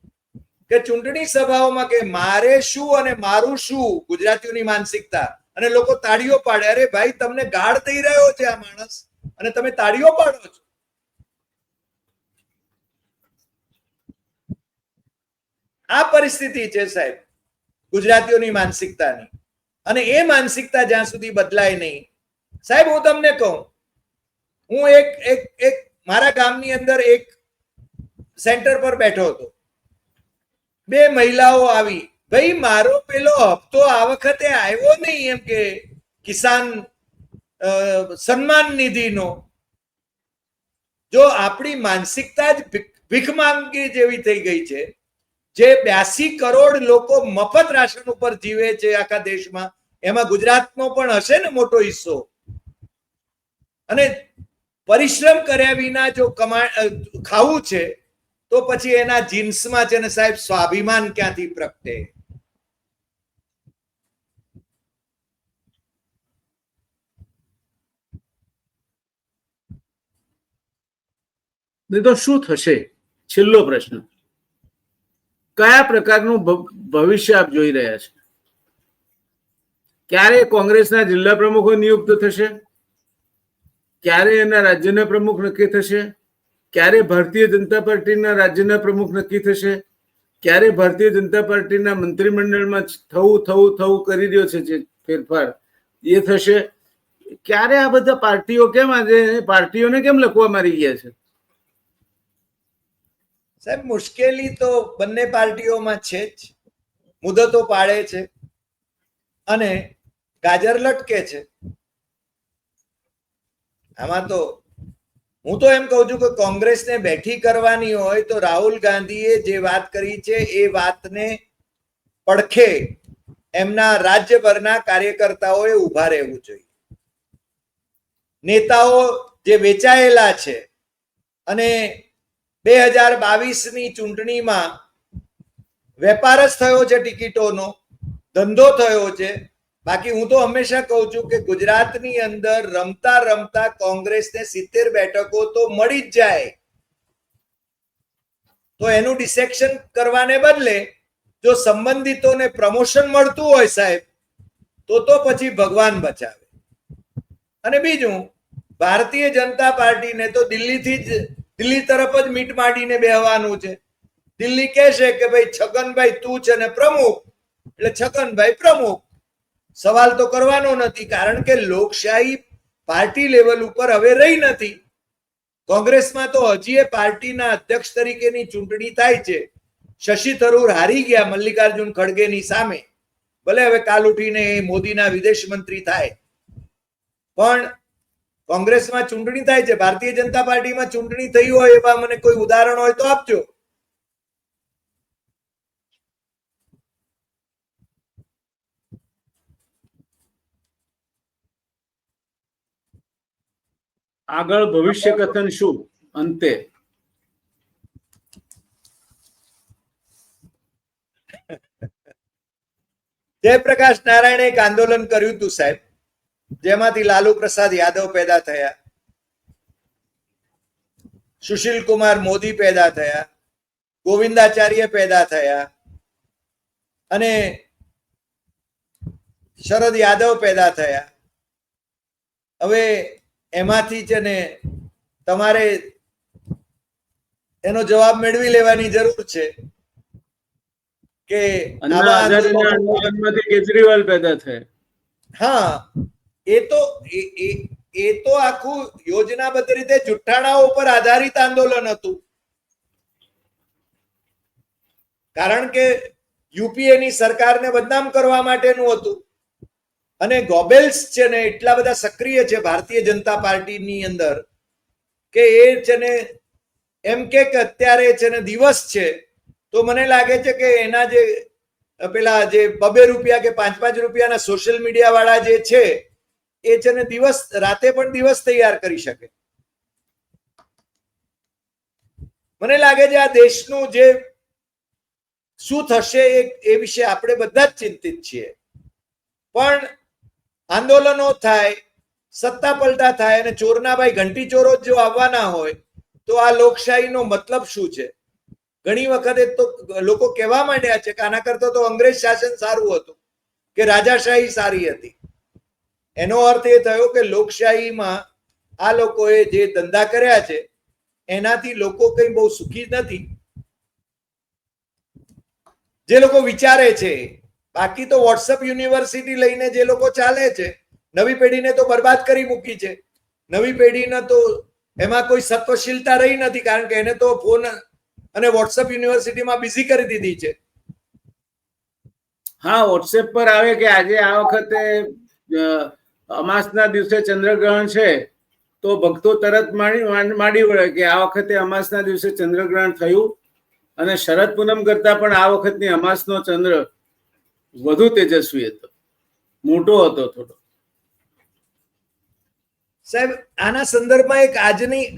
B: કે ચૂંટણી સભાઓમાં કે મારે શું અને મારું શું, ગુજરાતીઓની માનસિકતા, અને લોકો તાળીઓ પાડે. અરે ભાઈ તમને ગાળ થઈ રહ્યો છે આ માણસ અને તમે તાળીઓ પાડો છો. આ પરિસ્થિતિ છે સાહેબ ગુજરાતીઓની માનસિકતાની, અને એ માનસિકતા જ્યાં સુધી બદલાય નહીં. સાહેબ હું તમને કહું, હું એક મારા ગામની અંદર એક સેન્ટર પર બેઠો હતો, બે મહિલાઓ આવી, ભાઈ મારો પેલો હપ્તો આ વખતે આવ્યો નહીં, એમ કે કિસાન સન્માન નિધિનો. જો આપણી માનસિકતા જ ભીખ માંગી જેવી થઈ ગઈ છે, જે 82 કરોડ લોકો મફત રાશન ઉપર જીવે છે આખા દેશમાં, એમાં ગુજરાતનો પણ હશે ને મોટો હિસ્સો. અને પરિશ્રમ કર્યા વિના જો ખાવું છે તો પછી એના જીન્સમાં છે ને સાહેબ સ્વાભિમાન ક્યાંથી પ્રગટે?
A: નહીં તો શું થશે? છેલ્લો પ્રશ્ન, કયા પ્રકારનું ભવિષ્ય આપ જોઈ રહ્યા છે? ક્યારે કોંગ્રેસના જિલ્લા પ્રમુખો નિયુક્ત થશે? ક્યારે એના રાજ્યના પ્રમુખ નક્કી થશે? ક્યારે ભારતીય જનતા પાર્ટીના રાજ્યના પ્રમુખ નક્કી થશે? ક્યારે ભારતીય જનતા પાર્ટીના મંત્રીમંડળમાં થવું કરી રહ્યો છે જે ફેરફાર એ થશે? ક્યારે આ બધા પાર્ટીઓ કેમ આજે પાર્ટીઓને કેમ લખવા મારી ગયા છે?
B: સાહેબ મુશ્કેલી તો બંને પાર્ટીઓમાં છે જ. મુદતો પાડે છે અને ગાજર લટકે છે. આમાં તો હું તો એમ કહું છું કે કોંગ્રેસને બેઠી કરવાની હોય તો રાહુલ ગાંધીએ જે વાત કરી છે એ વાતને પડખે એમના રાજ્યભરના કાર્યકર્તાઓએ ઉભા રહેવું જોઈએ. નેતાઓ જે વેચાયેલા છે અને 2022ની ચૂંટણીમાં વેપાર જ થયો છે, ટિકિટોનો ધંધો થયો છે. બાકી હું તો હંમેશા કહું છું કે ગુજરાતની અંદર રમતા રમતા કોંગ્રેસને 70 બેઠકો તો મળી જ જાય. તો એનું ડિસેક્શન કરવાને બદલે જો સંબંધિતોને પ્રમોશન મળતું હોય સાહેબ, તો પછી ભગવાન બચાવે. અને બીજું, ભારતીય જનતા પાર્ટીને તો દિલ્હી તરફ જ મીટ માંડીને બેહવાનું છે. દિલ્હી કહેશે કે ભાઈ છગનભાઈ તું છે ને પ્રમુખ, એટલે છગનભાઈ પ્રમુખ. સવાલ તો કરવાનો નથી, કારણ કે લોકશાહી પાર્ટી લેવલ ઉપર હવે રહી નથી. કોંગ્રેસમાં તો હજી એ પાર્ટીના અધ્યક્ષ તરીકેની ચૂંટણી થાય છે. શશી થરૂર હારી ગયા મલ્લિકાર્જુન ખડગેની સામે. ભલે હવે કાલ ઉઠીને મોદીના વિદેશ મંત્રી થાય, પણ કોંગ્રેસમાં ચૂંટણી થાય છે. ભારતીય જનતા પાર્ટીમાં ચૂંટણી થઈ હોય એવા મને કોઈ ઉદાહરણ હોય તો આપજો.
A: આગળ ભવિષ્ય કથન શું? અંતે
B: જયપ્રકાશ નારાયણે એક આંદોલન કર્યું હતું સાહેબ, જેમાંથી લાલુ પ્રસાદ યાદવ પેદા થયા, સુશીલ કુમાર મોદી પેદા થયા, ગોવિંદાચાર્ય પેદા થયા અને શરદ યાદવ પેદા થયા. હવે એમાંથી છે ને તમારે એનો જવાબ મેળવી લેવાની જરૂર છે કે
A: કેજરીવાલ પેદા થયા.
B: હા, એ તો આખું યોજનાબદ્ધ રીતે જુઠ્ઠાણાઓ ઉપર આધારિત આંદોલન હતું. કારણ કે યુપીએની સરકારને બદનામ કરવા માટેનું હતું. અને ગોબેલ્સ છે ને એટલા બધા સક્રિય છે ભારતીય જનતા પાર્ટીની અંદર કે એ છે ને એમ કે અત્યારે છે ને દિવસ છે, તો મને લાગે છે કે એના જે પેલા જે 2 રૂપિયા કે 5 રૂપિયાના સોશિયલ મીડિયા વાળા જે છે એ છે ને દિવસ રાતે પણ દિવસ તૈયાર કરી શકે. મને લાગે છે આ દેશનું જે શું થશે એ વિશે આપણે બધા જ ચિંતિત છીએ. પણ આંદોલનો થાય, સત્તા પલટા થાય અને ચોરના ભાઈ ઘંટી ચોરો જો આવવાના હોય તો આ લોકશાહીનો મતલબ શું છે? ઘણી વખતે તો લોકો કહેવા માંડ્યા છે કે આના કરતા તો અંગ્રેજ શાસન સારું હતું, કે રાજાશાહી સારી હતી. એનો અર્થ એ થયો કે લોકશાહીમાં આ લોકોએ જે ધંધા કર્યા છે એનાથી લોકો કઈ બહુ સુખી નથી, જે લોકો વિચારે છે. બાકી તો વોટ્સઅપ યુનિવર્સિટી લઈને જે લોકો ચાલે છે, નવી પેઢીને તો બરબાદ કરી મૂકી છે. નવી પેઢીને તો એમાં કોઈ સત્વશીલતા રહી નથી, કારણ કે એને તો ફોન અને વોટ્સઅપ યુનિવર્સિટીમાં બિઝી કરી દીધી છે.
A: હા, વોટ્સએપ પર આવે કે આજે આ વખતે અમાસના દિવસે ચંદ્રગ્રહણ છે, તો ભક્તો તરત માંડી વળે કે આ વખતે અમાસના દિવસે ચંદ્રગ્રહણ થયું અને શરદ પૂનમ કરતા પણ આ વખતની અમાસનો ચંદ્ર વધુ તેજસ્વી હતો, મોટો હતો થોડો.
B: સાહેબ, આના સંદર્ભમાં એક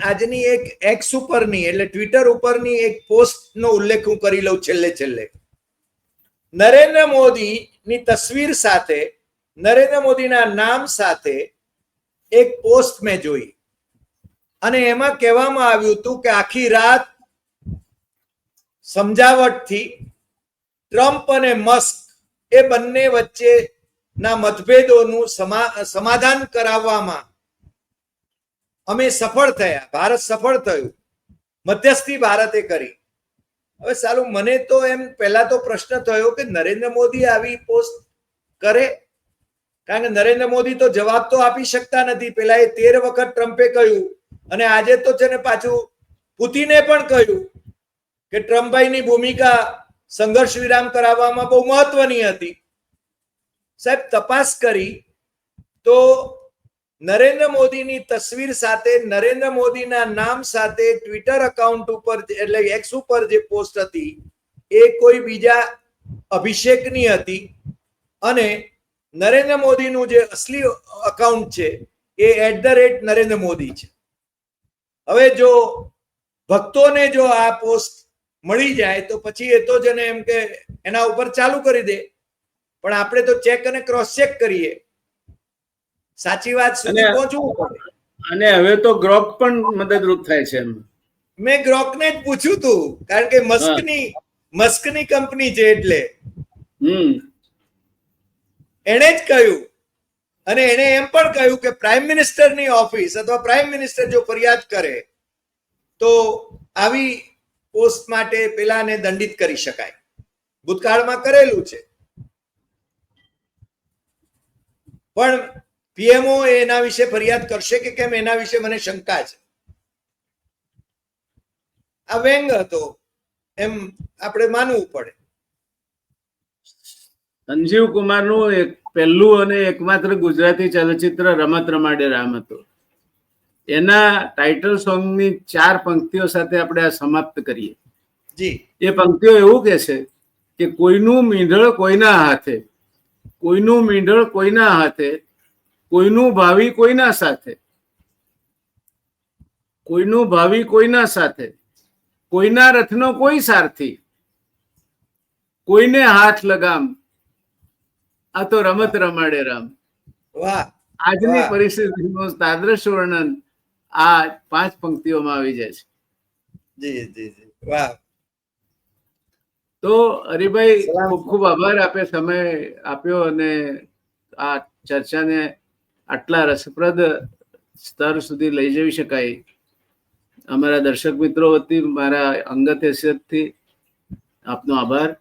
B: આજની એક એક્સ ઉપરની એટલે ટ્વિટર ઉપરની એક પોસ્ટનો ઉલ્લેખ હું કરી લઉં છેલ્લે. નરેન્દ્ર મોદીની તસવીર સાથે, નરેન્દ્ર મોદીના નામ સાથે એક પોસ્ટ મેં જોઈ અને એમાં કહેવામાં આવ્યું હતું કે આખી રાત સમજાવટથી ટ્રમ્પ અને મસ્ક એ બંને વચ્ચેના મતભેદોનું સમાધાન કરાવવામાં અમે સફળ થયા, ભારત સફળ થયું, મધ્યસ્થી ભારતે કરી. હવે સાલું, મને તો એમ પહેલા તો પ્રશ્ન થયો કે નરેન્દ્ર મોદી આવી પોસ્ટ કરે, કારણ કે નરેન્દ્ર મોદી તો જવાબ તો આપી શકતા નથી. પેલા એ 13 વખત ટ્રમ્પે કહ્યું અને આજે તો છે ને પાછું પુતિને પણ કહ્યું કે ટ્રમ્પભાઈની ભૂમિકા સંઘર્ષ વિરામ કરાવવામાં બહુ મહત્વની હતી. સાહેબ, તપાસ કરી તો નરેન્દ્ર મોદીની તસવીર સાથે, નરેન્દ્ર મોદીના નામ સાથે ટ્વિટર એકાઉન્ટ ઉપર એટલે એક્સ ઉપર જે પોસ્ટ હતી એ કોઈ બીજા અભિષેકની હતી અને નરેન્દ્ર મોદીનું જે અસલી એકાઉન્ટ છે એ @નરેન્દ્ર મોદી છે. હવે જો ભક્તોને જો આ પોસ્ટ મળી જાય તો પછી એ તો જેને એમ કે એના ઉપર ચાલુ કરી દે, પણ આપણે તો ચેક અને ક્રોસ ચેક કરીએ, સાચી વાત સુધી પહોંચવું પડે.
A: અને હવે તો ગ્રોક પણ મદદરૂપ થાય છે.
B: મેં ગ્રોકને જ પૂછ્યું હતું, કારણ કે મસ્કની કંપની છે એટલે એણે જ કહ્યું અને એણે એમ પણ કહ્યું કે પ્રાઇમ મિનિસ્ટરની ઓફિસ અથવા પ્રાઇમ મિનિસ્ટર જો ફરિયાદ કરે તો આવી પોસ્ટ માટે પેલાને દંડિત કરી શકાય. ભૂતકાળમાં કરેલું છે, પણ પીએમઓ એના વિશે ફરિયાદ કરશે કે કેમ એના વિશે મને શંકા છે. આ વ્યંગ હતો એમ આપણે માનવું પડે.
A: સંજીવ કુમારનું એક પહેલું અને એકમાત્ર ગુજરાતી ચલચિત્ર રમત રમાડે રામ હતું. એના ટાઇટલ સોંગની 4 પંક્તિઓ સાથે આપણે આ સમાપ્ત કરીએ.
B: જી,
A: એ પંક્તિઓ એવું કે છે કે કોઈનું મીંઢળ કોઈના હાથે, કોઈનું મીંઢળ કોઈના હાથે, કોઈનું ભાવિ કોઈના સાથે, કોઈનું ભાવિ કોઈના સાથે, કોઈના રથનો કોઈ સારથી, કોઈને હાથ લગામ, આ તો રમત રમાડે રામ.
B: વાહ!
A: આજની પરિસ્થિતિનું તાદ્રશ વર્ણન આ 5 પંક્તિઓમાં આવી જાય છે.
B: જી જી જી, વાહ!
A: તો હરિભાઈ, ખૂબ ખૂબ આભાર, આપે સમય આપ્યો અને આ ચર્ચાને આટલા રસપ્રદ સ્તર સુધી લઈ જઈ શકાય. અમારા દર્શક મિત્રો વતી મારા અંગત હેસિયતથી આપનો આભાર.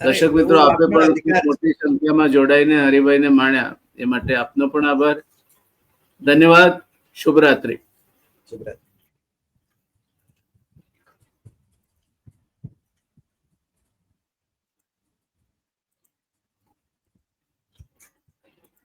A: દર્શક મિત્રો, આપે પણ મોટી સંખ્યામાં જોડાઈને હરિભાઈને માણ્યા એ માટે આપનો પણ આભાર. ધન્યવાદ. શુભરાત્રી.
B: શુભરાત્રી.